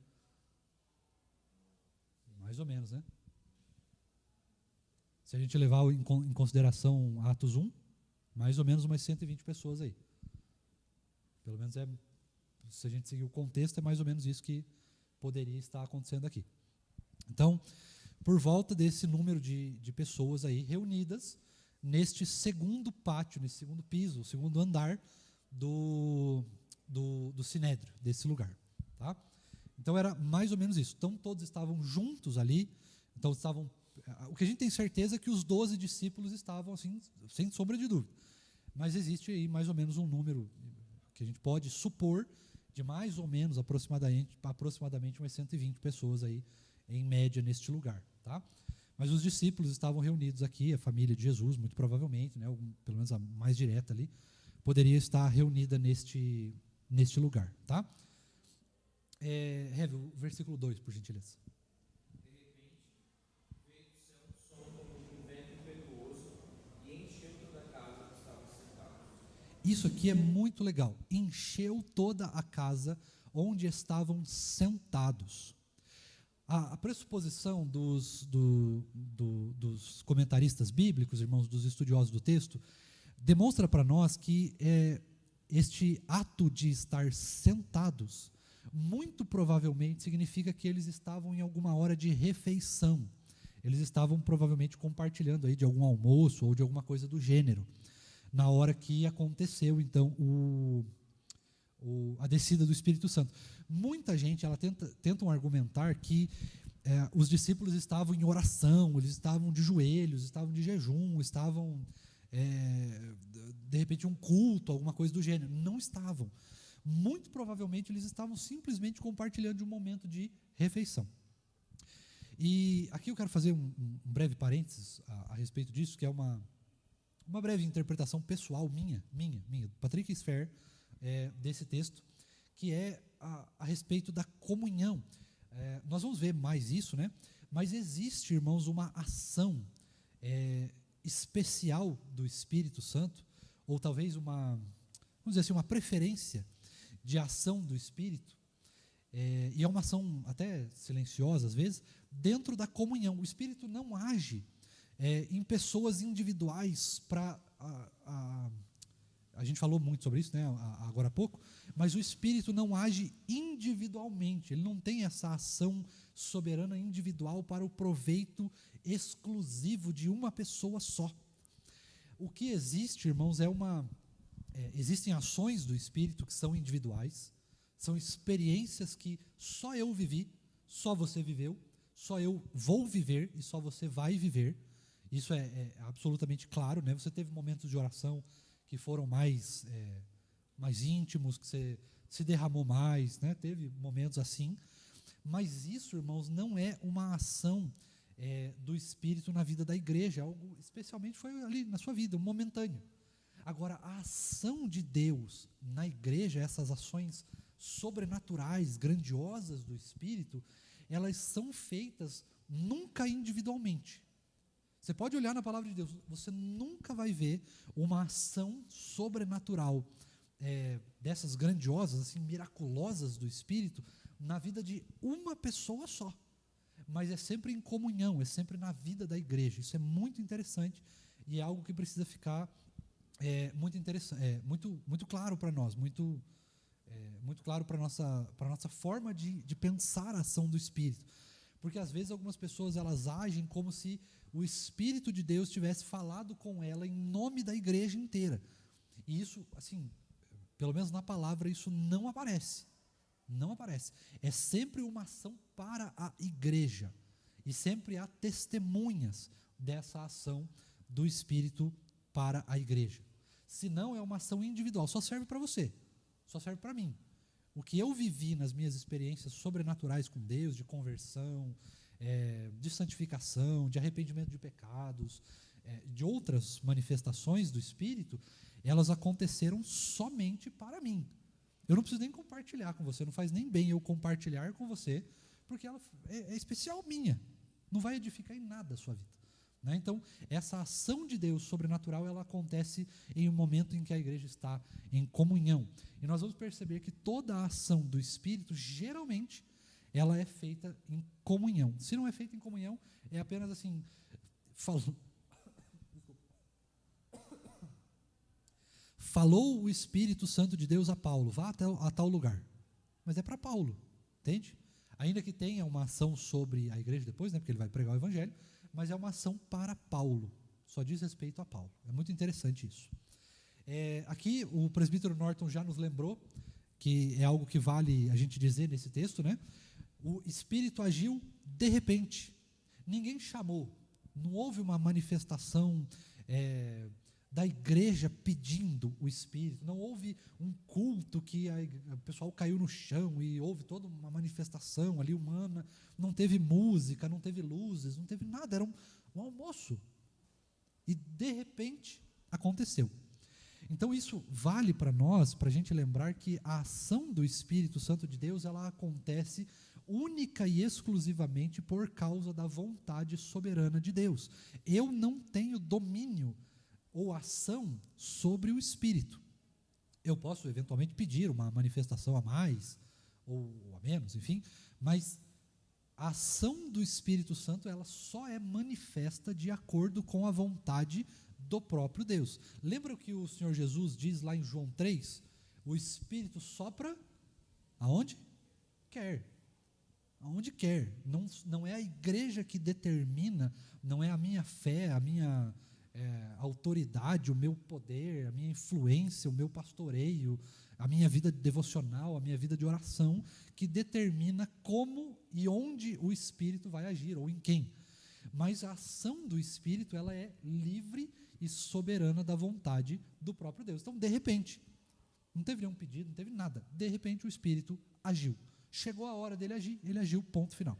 Mais ou menos, né? Se a gente levar em consideração Atos 1, mais ou menos umas 120 pessoas aí. Pelo menos se a gente seguir o contexto, é mais ou menos isso que poderia estar acontecendo aqui. Então, por volta desse número de pessoas aí reunidas neste segundo pátio, nesse segundo piso, o segundo andar do Sinédrio, desse lugar. Tá? Então, era mais ou menos isso. Então, todos estavam juntos ali. Então, o que a gente tem certeza é que os 12 discípulos estavam assim, sem sombra de dúvida. Mas existe aí mais ou menos um número que a gente pode supor de mais ou menos aproximadamente umas 120 pessoas aí, em média, neste lugar. Tá? Mas os discípulos estavam reunidos aqui, a família de Jesus, muito provavelmente, né, pelo menos a mais direta ali, poderia estar reunida neste lugar. Tá? Rev, o versículo 2, por gentileza. Isso aqui é muito legal. Encheu toda a casa onde estavam sentados. A pressuposição dos comentaristas bíblicos, irmãos, dos estudiosos do texto, demonstra para nós que este ato de estar sentados, muito provavelmente significa que eles estavam em alguma hora de refeição. Eles estavam provavelmente compartilhando aí de algum almoço ou de alguma coisa do gênero, na hora que aconteceu, então, a descida do Espírito Santo. Muita gente tentam argumentar que os discípulos estavam em oração, eles estavam de joelhos, estavam de jejum, estavam, de repente, um culto, alguma coisa do gênero. Não estavam. Muito provavelmente eles estavam simplesmente compartilhando de um momento de refeição. E aqui eu quero fazer um breve parênteses a respeito disso, que é uma breve interpretação pessoal minha, do Patrick Sfer, desse texto, que é a respeito da comunhão. Nós vamos ver mais isso, né? Mas existe, irmãos, uma ação especial do Espírito Santo, ou talvez vamos dizer assim, uma preferência de ação do Espírito, e é uma ação até silenciosa às vezes, dentro da comunhão. O Espírito não age em pessoas individuais para... A gente falou muito sobre isso, né, agora há pouco, mas o Espírito não age individualmente, ele não tem essa ação soberana individual para o proveito exclusivo de uma pessoa só. O que existe, irmãos, existem ações do Espírito que são individuais, são experiências que só eu vivi, só você viveu, só eu vou viver e só você vai viver. Isso é absolutamente claro, né? Você teve momentos de oração que foram mais íntimos, que você se derramou mais, né? Teve momentos assim, mas isso, irmãos, não é uma ação do Espírito na vida da igreja, algo especialmente foi ali na sua vida, um momentâneo. Agora, a ação de Deus na igreja, essas ações sobrenaturais, grandiosas do Espírito, elas são feitas nunca individualmente. Você pode olhar na palavra de Deus, você nunca vai ver uma ação sobrenatural dessas grandiosas, assim, miraculosas do Espírito na vida de uma pessoa só. Mas é sempre em comunhão, é sempre na vida da igreja. Isso é muito interessante e é algo que precisa ficar muito interessante, muito claro para nós, muito claro para a nossa forma de pensar a ação do Espírito. Porque às vezes algumas pessoas elas agem como se o Espírito de Deus tivesse falado com ela em nome da igreja inteira. E isso, assim, pelo menos na palavra, isso não aparece. Não aparece. É sempre uma ação para a igreja. E sempre há testemunhas dessa ação do Espírito para a igreja. Se não, é uma ação individual, só serve para você, só serve para mim. O que eu vivi nas minhas experiências sobrenaturais com Deus, de conversão, de santificação, de arrependimento de pecados, de outras manifestações do Espírito, elas aconteceram somente para mim. Eu não preciso nem compartilhar com você, não faz nem bem eu compartilhar com você, porque ela é especial minha, não vai edificar em nada a sua vida. Né? Então, essa ação de Deus sobrenatural, ela acontece em um momento em que a igreja está em comunhão. E nós vamos perceber que toda a ação do Espírito, geralmente, ela é feita em comunhão. Se não é feita em comunhão, é apenas assim, falou o Espírito Santo de Deus a Paulo, vá até a tal lugar. Mas é para Paulo, entende? Ainda que tenha uma ação sobre a igreja depois, né, porque ele vai pregar o evangelho, mas é uma ação para Paulo, só diz respeito a Paulo. É muito interessante isso. Aqui o presbítero Norton já nos lembrou, que é algo que vale a gente dizer nesse texto, né? O Espírito agiu de repente, ninguém chamou, não houve uma manifestação da igreja pedindo o Espírito, não houve um culto que o pessoal caiu no chão e houve toda uma manifestação ali humana, não teve música, não teve luzes, não teve nada, era um almoço. E de repente aconteceu. Então isso vale para nós, para a gente lembrar que a ação do Espírito Santo de Deus, ela acontece única e exclusivamente por causa da vontade soberana de Deus. Eu não tenho domínio ou ação sobre o Espírito. Eu posso eventualmente pedir uma manifestação a mais ou a menos, enfim, mas a ação do Espírito Santo, ela só é manifesta de acordo com a vontade do próprio Deus. Lembra o que o Senhor Jesus diz lá em João 3? O Espírito sopra aonde quer. Aonde quer. Não é a igreja que determina, não é a minha fé, a minha autoridade, o meu poder, a minha influência, o meu pastoreio, a minha vida devocional, a minha vida de oração, que determina como e onde o Espírito vai agir, ou em quem. Mas a ação do Espírito, ela é livre e soberana da vontade do próprio Deus. Então, de repente, não teve nenhum pedido, não teve nada. De repente, o Espírito agiu. Chegou a hora dele agir, ele agiu, ponto final.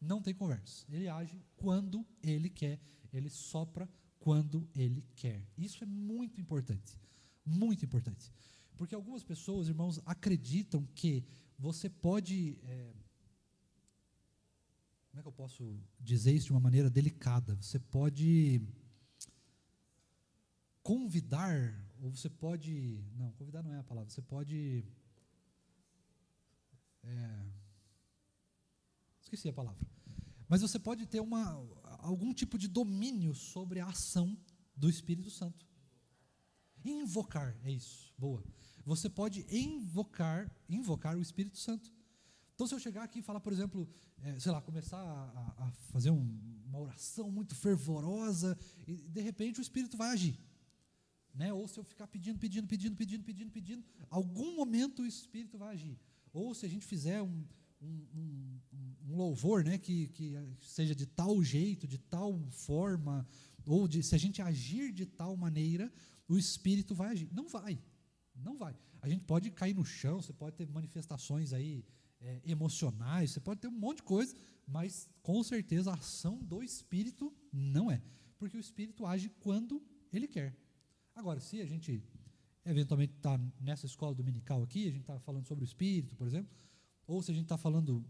Não tem conversa. Ele age quando ele quer, ele sopra quando ele quer. Isso é muito importante. Muito importante. Porque algumas pessoas, irmãos, acreditam que você pode... como é que eu posso dizer isso de uma maneira delicada? Você pode convidar, ou você pode... Não, convidar não é a palavra. Você pode... esqueci a palavra. Mas você pode ter algum tipo de domínio sobre a ação do Espírito Santo. Invocar, é isso, boa. Você pode invocar o Espírito Santo. Então, se eu chegar aqui e falar, por exemplo, sei lá, começar a fazer uma oração muito fervorosa, e de repente o Espírito vai agir. Né? Ou se eu ficar pedindo, algum momento o Espírito vai agir. Ou se a gente fizer um louvor, né, que seja de tal jeito, de tal forma, ou se a gente agir de tal maneira, o Espírito vai agir. Não vai. A gente pode cair no chão, você pode ter manifestações aí emocionais, você pode ter um monte de coisa, mas com certeza a ação do Espírito não é, porque o Espírito age quando ele quer. Agora, se a gente eventualmente está nessa escola dominical aqui, a gente está falando sobre o Espírito, por exemplo, ou se a gente está falando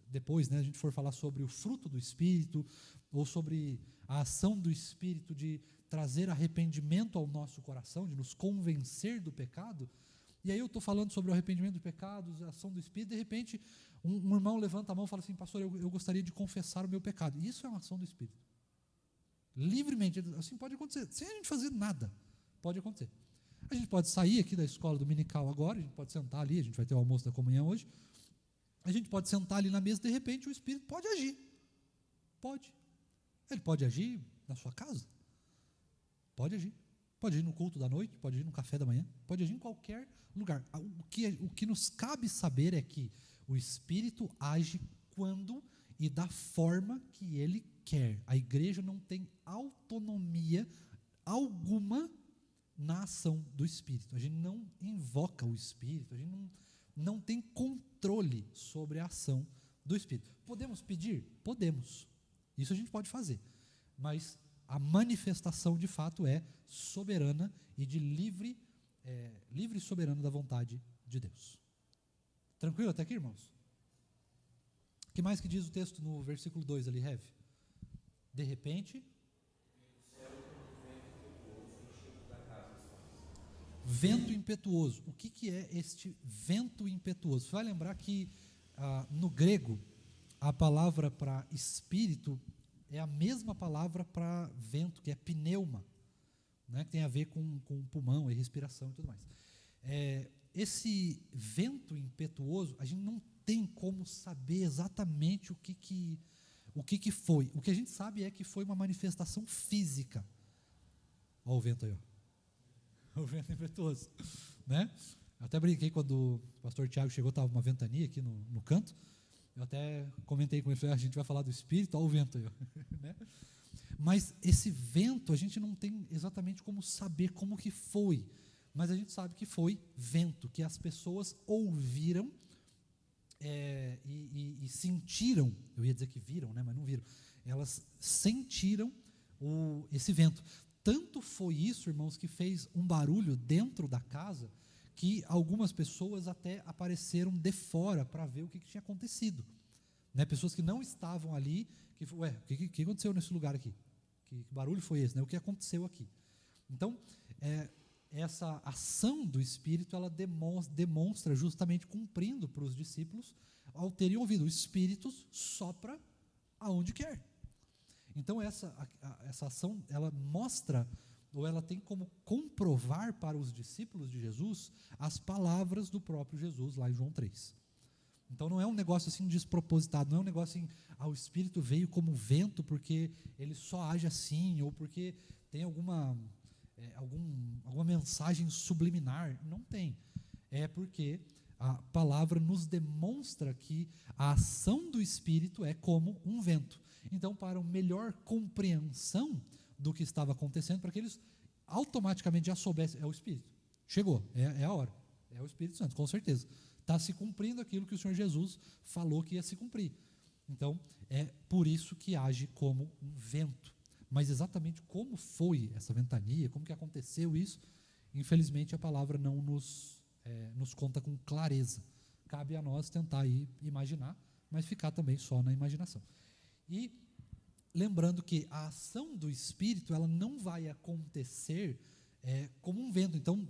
depois, né, a gente for falar sobre o fruto do Espírito, ou sobre a ação do Espírito de trazer arrependimento ao nosso coração, de nos convencer do pecado, e aí eu estou falando sobre o arrependimento do pecado, a ação do Espírito, de repente um irmão levanta a mão e fala assim, pastor, eu gostaria de confessar o meu pecado. Isso é uma ação do Espírito. Livremente, assim pode acontecer, sem a gente fazer nada, pode acontecer. A gente pode sair aqui da escola dominical agora, a gente pode sentar ali, a gente vai ter o almoço da comunhão hoje, a gente pode sentar ali na mesa, de repente o Espírito pode agir. Pode. Ele pode agir na sua casa. Pode agir. Pode agir no culto da noite, pode agir no café da manhã, pode agir em qualquer lugar. O que nos cabe saber é que o Espírito age quando e da forma que ele quer. A igreja não tem autonomia alguma na ação do Espírito. A gente não invoca o Espírito, a gente não tem controle sobre a ação do Espírito. Podemos pedir? Podemos. Isso a gente pode fazer. Mas a manifestação, de fato, é soberana e de livre e soberana da vontade de Deus. Tranquilo até aqui, irmãos? O que mais que diz o texto no versículo 2 ali, Rev? De repente... Vento impetuoso. O que é este vento impetuoso? Você vai lembrar que no grego a palavra para espírito é a mesma palavra para vento, que é pneuma, né, que tem a ver com pulmão e respiração e tudo mais. Esse vento impetuoso, a gente não tem como saber exatamente o que foi. O que a gente sabe é que foi uma manifestação física. Olha o vento aí, ó. O vento impetuoso, né? Eu até brinquei quando o pastor Tiago chegou, estava uma ventania aqui no canto, eu até comentei com ele, falei, a gente vai falar do Espírito, olha o vento aí, né? Mas esse vento, a gente não tem exatamente como saber como que foi, mas a gente sabe que foi vento, que as pessoas ouviram e sentiram, eu ia dizer que viram, né, mas não viram, elas sentiram esse vento. Tanto foi isso, irmãos, que fez um barulho dentro da casa, que algumas pessoas até apareceram de fora para ver o que tinha acontecido. Né? Pessoas que não estavam ali, o que aconteceu nesse lugar aqui? Que barulho foi esse? Né? O que aconteceu aqui? Então, essa ação do Espírito, ela demonstra justamente cumprindo para os discípulos, ao terem ouvido, o Espírito sopra aonde quer. Então, essa ação, ela mostra ou ela tem como comprovar para os discípulos de Jesus as palavras do próprio Jesus lá em João 3. Então não é um negócio assim despropositado, não é um negócio assim, o Espírito veio como vento porque ele só age assim, ou porque tem alguma mensagem subliminar. Não tem. É porque a palavra nos demonstra que a ação do Espírito é como um vento. Então, para uma melhor compreensão do que estava acontecendo, para que eles automaticamente já soubessem, é o Espírito. Chegou, é a hora. É o Espírito Santo, com certeza. Está se cumprindo aquilo que o Senhor Jesus falou que ia se cumprir. Então, é por isso que age como um vento. Mas exatamente como foi essa ventania, como que aconteceu isso, infelizmente a palavra não nos conta com clareza. Cabe a nós tentar aí imaginar, mas ficar também só na imaginação. E lembrando que a ação do Espírito, ela não vai acontecer como um vento. Então,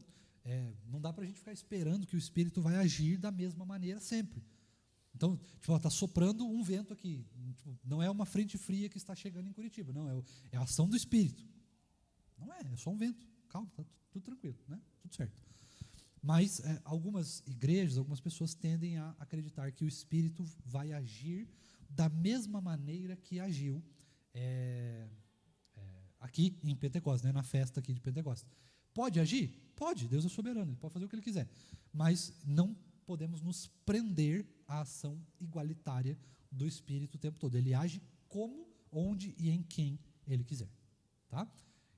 não dá para a gente ficar esperando que o Espírito vai agir da mesma maneira sempre. Então, está soprando um vento aqui. Não é uma frente fria que está chegando em Curitiba. Não, é a ação do Espírito. Não é só um vento. Calma, está tudo tranquilo, né? Tudo certo. Mas algumas igrejas, algumas pessoas tendem a acreditar que o Espírito vai agir da mesma maneira que agiu aqui em Pentecostes, né, na festa aqui de Pentecostes. Pode agir? Pode, Deus é soberano, Ele pode fazer o que Ele quiser. Mas não podemos nos prender à ação igualitária do Espírito o tempo todo. Ele age como, onde e em quem Ele quiser. Tá?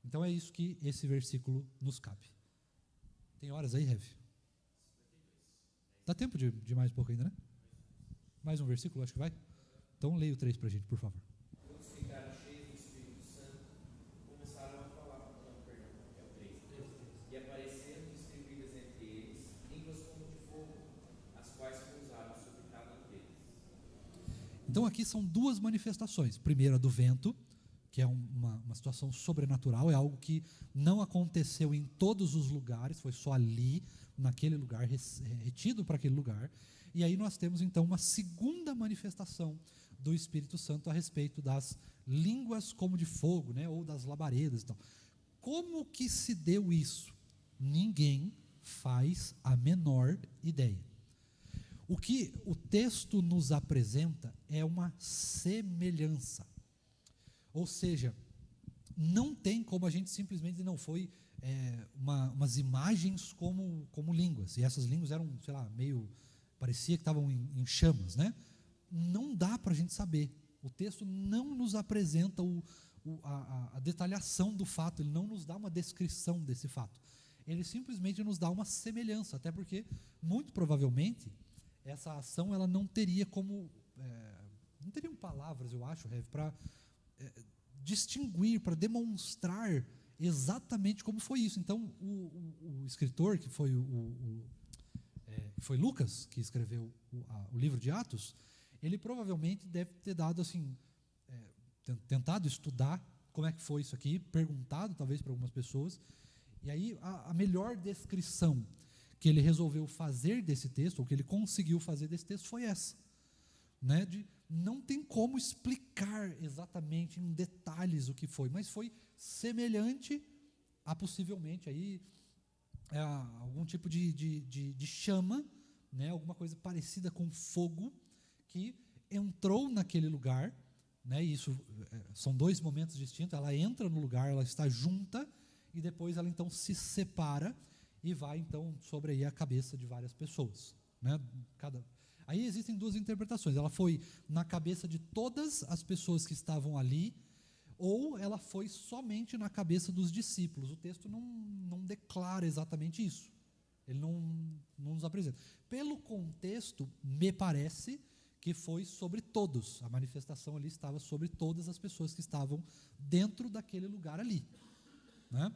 Então é isso que esse versículo nos cabe. Tem horas aí, Rev? Dá tempo de mais um pouco ainda, né? Mais um versículo, acho que vai? Então leia o 3 para a gente, por favor. Todos ficaram cheios do Espírito Santo, começaram a falar. Não, perdão, é o 3. E apareceram distribuídas entre eles línguas como de fogo, as quais pousaram sobre cada um deles. Então aqui são duas manifestações. Primeiro, a do vento, que é uma situação sobrenatural, é algo que não aconteceu em todos os lugares, foi só ali, naquele lugar, retido para aquele lugar. E aí nós temos então uma segunda manifestação do Espírito Santo a respeito das línguas como de fogo, né, ou das labaredas. Então, como que se deu isso? Ninguém faz a menor ideia. O que o texto nos apresenta é uma semelhança. Ou seja, não tem como a gente simplesmente dizer, não, foi umas imagens como línguas, e essas línguas eram, sei lá, parecia que estavam em chamas, né? Não dá para a gente saber. O texto não nos apresenta a detalhação do fato, ele não nos dá uma descrição desse fato. Ele simplesmente nos dá uma semelhança, até porque, muito provavelmente, essa ação ela não teria não teriam palavras, eu acho, Rev, para distinguir, para demonstrar exatamente como foi isso. Então, o escritor, que foi foi Lucas, que escreveu o livro de Atos, ele provavelmente deve ter dado assim, tentado estudar como é que foi isso aqui, perguntado talvez para algumas pessoas, e aí a melhor descrição que ele resolveu fazer desse texto, ou que ele conseguiu fazer desse texto, foi essa, né, não tem como explicar exatamente em detalhes o que foi, mas foi semelhante a possivelmente aí, algum tipo de chama, né, alguma coisa parecida com fogo, que entrou naquele lugar, né, e isso são dois momentos distintos. Ela entra no lugar, ela está junta, e depois ela então se separa e vai então sobre aí a cabeça de várias pessoas, né, aí existem duas interpretações. Ela foi na cabeça de todas as pessoas que estavam ali, ou ela foi somente na cabeça dos discípulos. O texto não declara exatamente isso. Ele não nos apresenta. Pelo contexto, me parece que foi sobre todos. A manifestação ali estava sobre todas as pessoas que estavam dentro daquele lugar ali, né?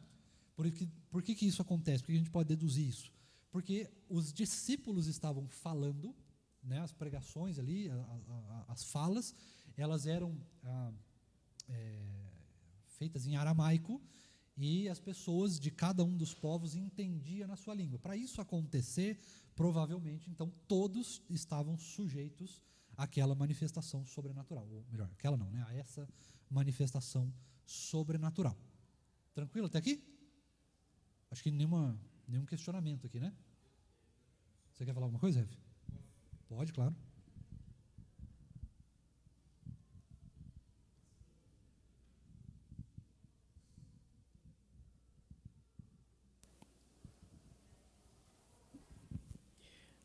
Por que isso acontece? Por que a gente pode deduzir isso? Porque os discípulos estavam falando, né, as pregações ali, as falas, elas eram feitas em aramaico, e as pessoas de cada um dos povos entendiam na sua língua. Para isso acontecer, provavelmente, então, todos estavam sujeitos àquela manifestação sobrenatural, ou melhor, aquela não, né, a essa manifestação sobrenatural. Tranquilo até aqui? Acho que nenhum questionamento aqui, né? Você quer falar alguma coisa, Rev? Pode, claro.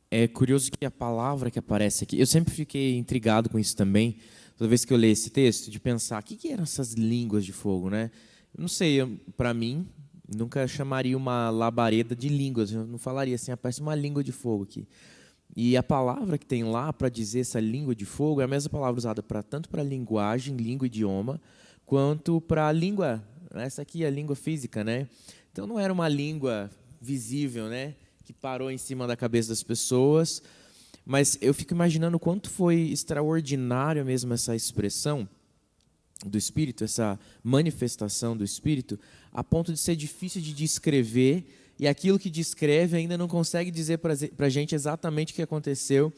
É curioso que a palavra que aparece aqui, eu sempre fiquei intrigado com isso também, toda vez que eu leio esse texto, de pensar, o que eram essas línguas de fogo, né? Eu não sei, para mim, nunca chamaria uma labareda de línguas, eu não falaria assim, aparece uma língua de fogo aqui. E a palavra que tem lá para dizer essa língua de fogo é a mesma palavra usada tanto para linguagem, língua, idioma, quanto para a língua, essa aqui é a língua física, né? Então não era uma língua visível, né, que parou em cima da cabeça das pessoas, mas eu fico imaginando o quanto foi extraordinário mesmo essa expressão do Espírito, essa manifestação do Espírito, a ponto de ser difícil de descrever, e aquilo que descreve ainda não consegue dizer para a gente exatamente o que aconteceu,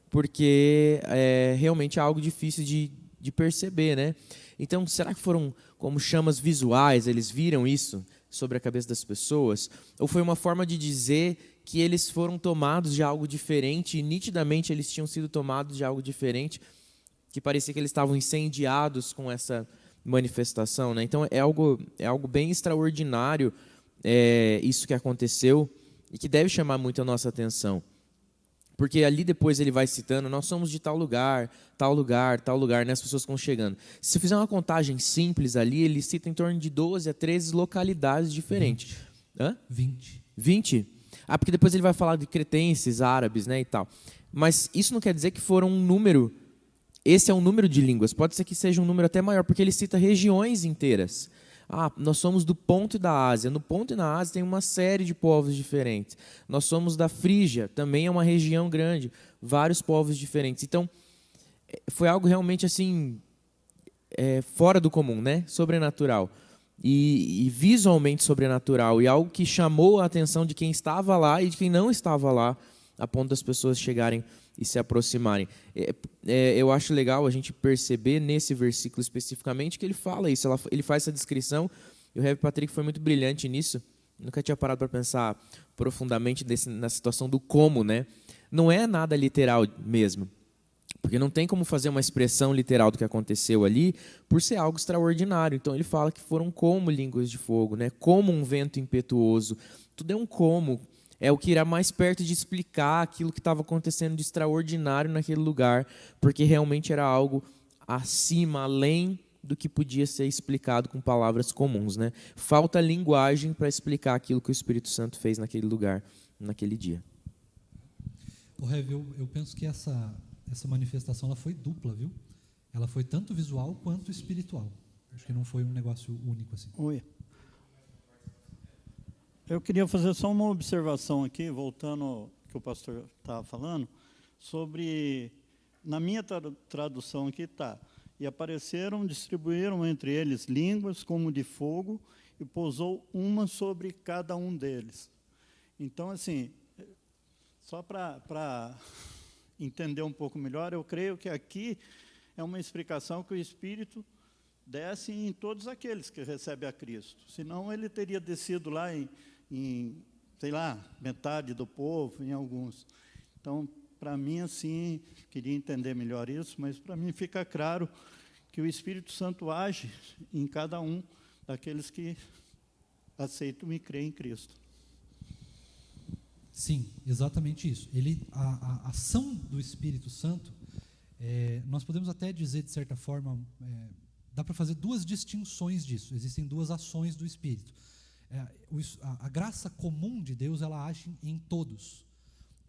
porque é realmente algo difícil de perceber, né? Então, será que foram como chamas visuais, eles viram isso sobre a cabeça das pessoas? Ou foi uma forma de dizer que eles foram tomados de algo diferente, e nitidamente eles tinham sido tomados de algo diferente, que parecia que eles estavam incendiados com essa manifestação, né? Então, é algo bem extraordinário, isso que aconteceu, e que deve chamar muito a nossa atenção. Porque ali depois ele vai citando, nós somos de tal lugar, tal lugar, tal lugar, né? As pessoas vão chegando. Se fizer uma contagem simples ali, ele cita em torno de 12 a 13 localidades diferentes. 20. Hã? 20. 20? Ah, porque depois ele vai falar de cretenses, árabes, né, e tal. Mas isso não quer dizer que foram um número, esse é um número de línguas, pode ser que seja um número até maior, porque ele cita regiões inteiras. Ah, nós somos do Ponto da Ásia. No Ponto e na Ásia tem uma série de povos diferentes. Nós somos da Frígia, também é uma região grande, vários povos diferentes. Então, foi algo realmente assim, fora do comum, né? Sobrenatural. E visualmente sobrenatural. E algo que chamou a atenção de quem estava lá e de quem não estava lá, a ponto das pessoas chegarem e se aproximarem. Eu acho legal a gente perceber nesse versículo especificamente que ele fala isso, ele faz essa descrição, e o Rev Patrick foi muito brilhante nisso. Nunca tinha parado para pensar profundamente na situação do como, né? Não é nada literal mesmo, porque não tem como fazer uma expressão literal do que aconteceu ali por ser algo extraordinário. Então ele fala que foram como línguas de fogo, né? Como um vento impetuoso. Tudo é um como. É o que irá mais perto de explicar aquilo que estava acontecendo de extraordinário naquele lugar, porque realmente era algo acima, além do que podia ser explicado com palavras comuns, né? Falta linguagem para explicar aquilo que o Espírito Santo fez naquele lugar, naquele dia. O Rev, eu penso que essa manifestação ela foi dupla, viu? Ela foi tanto visual quanto espiritual. Acho que não foi um negócio único assim. Oi. Eu queria fazer só uma observação aqui, voltando ao que o pastor estava falando, sobre, na minha tradução aqui está, e apareceram, distribuíram entre eles línguas como de fogo, e pousou uma sobre cada um deles. Então, assim, só para entender um pouco melhor, eu creio que aqui é uma explicação que o Espírito desce em todos aqueles que recebem a Cristo. Senão ele teria descido lá em sei lá, metade do povo, em alguns. Então, para mim, assim, queria entender melhor isso, mas para mim fica claro que o Espírito Santo age em cada um daqueles que aceitam e creem em Cristo. Sim, exatamente isso. A ação do Espírito Santo, nós podemos até dizer, de certa forma, dá para fazer duas distinções disso. Existem duas ações do Espírito. A graça comum de Deus, ela age em todos.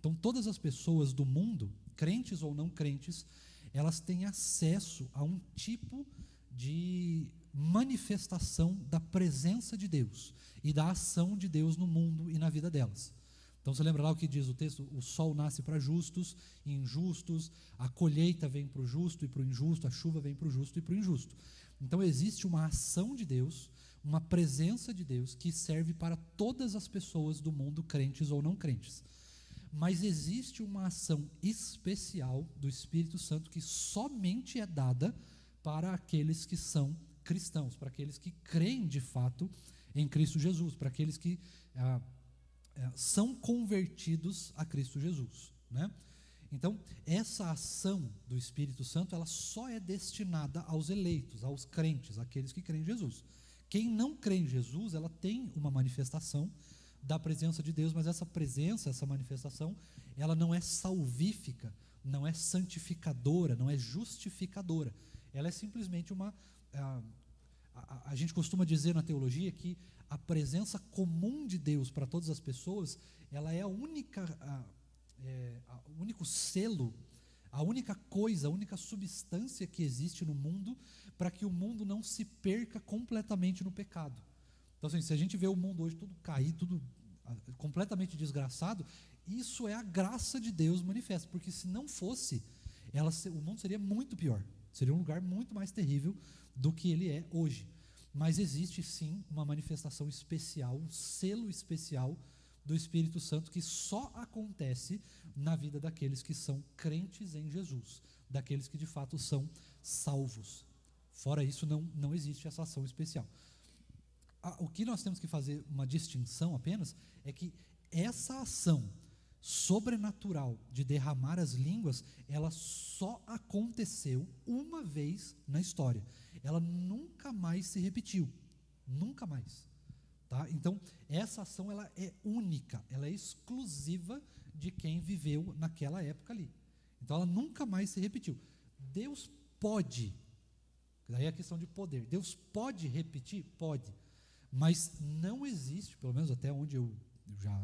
Então, todas as pessoas do mundo, crentes ou não crentes, elas têm acesso a um tipo de manifestação da presença de Deus e da ação de Deus no mundo e na vida delas. Então, você lembra lá o que diz o texto? O sol nasce para justos e injustos, a colheita vem para o justo e para o injusto, a chuva vem para o justo e para o injusto. Então, existe uma ação de Deus, uma presença de Deus que serve para todas as pessoas do mundo, crentes ou não crentes. Mas existe uma ação especial do Espírito Santo que somente é dada para aqueles que são cristãos, para aqueles que creem de fato em Cristo Jesus, para aqueles que são convertidos a Cristo Jesus, né? Então, essa ação do Espírito Santo, ela só é destinada aos eleitos, aos crentes, àqueles que creem em Jesus. Quem não crê em Jesus, ela tem uma manifestação da presença de Deus, mas essa presença, essa manifestação, ela não é salvífica, não é santificadora, não é justificadora. Ela é simplesmente a gente costuma dizer na teologia que a presença comum de Deus para todas as pessoas, ela é o único selo, a única coisa, a única substância que existe no mundo para que o mundo não se perca completamente no pecado. Então, assim, se a gente vê o mundo hoje tudo cair, tudo completamente desgraçado, isso é a graça de Deus manifesta, porque se não fosse, o mundo seria muito pior, seria um lugar muito mais terrível do que ele é hoje. Mas existe sim uma manifestação especial, um selo especial do Espírito Santo que só acontece na vida daqueles que são crentes em Jesus, daqueles que de fato são salvos. Fora isso, não existe essa ação especial. O que nós temos que fazer uma distinção apenas é que essa ação sobrenatural de derramar as línguas, ela só aconteceu uma vez na história. Ela nunca mais se repetiu, nunca mais. Tá? Então, essa ação ela é única, ela é exclusiva de quem viveu naquela época ali. Então, ela nunca mais se repetiu. Deus pode, daí é a questão de poder, Deus pode repetir? Pode, mas não existe, pelo menos até onde eu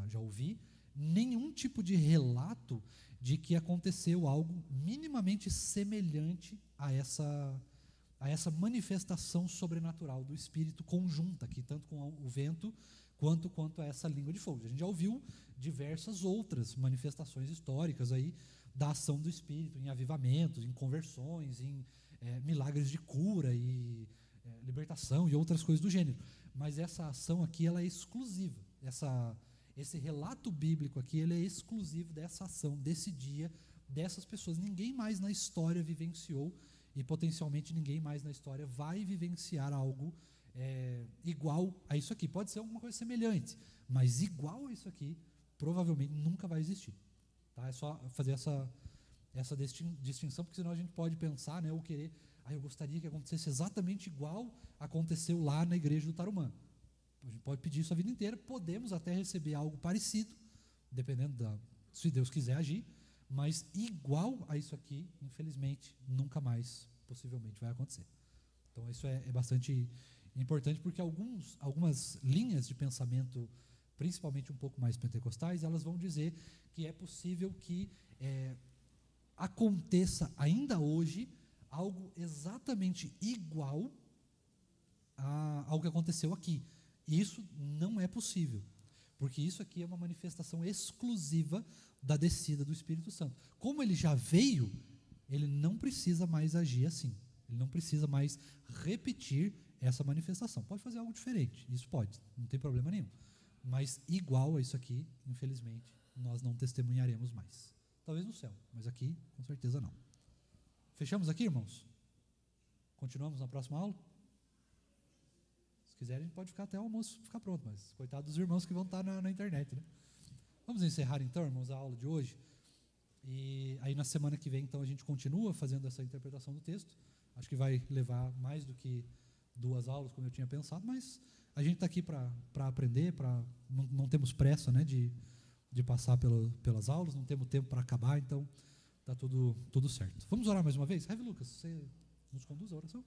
já ouvi, nenhum tipo de relato de que aconteceu algo minimamente semelhante a essa manifestação sobrenatural do Espírito conjunta aqui, tanto com o vento quanto a essa língua de fogo. A gente já ouviu diversas outras manifestações históricas aí da ação do Espírito, em avivamentos, em conversões, em milagres de cura e libertação e outras coisas do gênero. Mas essa ação aqui, ela é exclusiva. Esse relato bíblico aqui, ele é exclusivo dessa ação, desse dia, dessas pessoas. Ninguém mais na história vivenciou e potencialmente ninguém mais na história vai vivenciar algo igual a isso aqui. Pode ser alguma coisa semelhante, mas igual a isso aqui, provavelmente nunca vai existir. Tá? É só fazer essa distinção, porque senão a gente pode pensar, né, ou querer, eu gostaria que acontecesse exatamente igual aconteceu lá na igreja do Tarumã. A gente pode pedir isso a vida inteira, podemos até receber algo parecido, dependendo se Deus quiser agir, mas igual a isso aqui, infelizmente, nunca mais, possivelmente, vai acontecer. Então, isso é bastante importante, porque algumas linhas de pensamento, principalmente um pouco mais pentecostais, elas vão dizer que é possível que aconteça ainda hoje algo exatamente igual ao que aconteceu aqui. E isso não é possível, porque isso aqui é uma manifestação exclusiva da descida do Espírito Santo. Como ele já veio, ele não precisa mais agir assim. Ele não precisa mais repetir essa manifestação. Pode fazer algo diferente, isso pode, não tem problema nenhum. Mas igual a isso aqui, infelizmente, nós não testemunharemos mais. Talvez no céu, mas aqui, com certeza não. Fechamos aqui, irmãos? Continuamos na próxima aula? Se quiserem, a gente pode ficar até o almoço ficar pronto, mas coitado dos irmãos que vão estar na internet, né? Vamos encerrar então, irmãos, a aula de hoje. E aí na semana que vem, então, a gente continua fazendo essa interpretação do texto. Acho que vai levar mais do que 2 aulas, como eu tinha pensado, mas a gente está aqui para aprender, não temos pressa, né, de passar pelas aulas, não temos tempo para acabar, então está tudo certo. Vamos orar mais uma vez? Rev Lucas, você nos conduz a oração?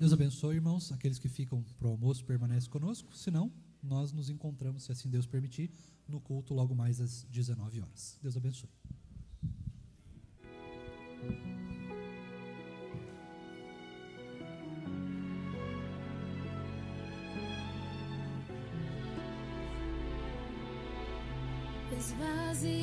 Deus abençoe, irmãos. Aqueles que ficam para o almoço permanecem conosco. Se não, nós nos encontramos, se assim Deus permitir, no culto logo mais às 19 horas. Deus abençoe. Esvazia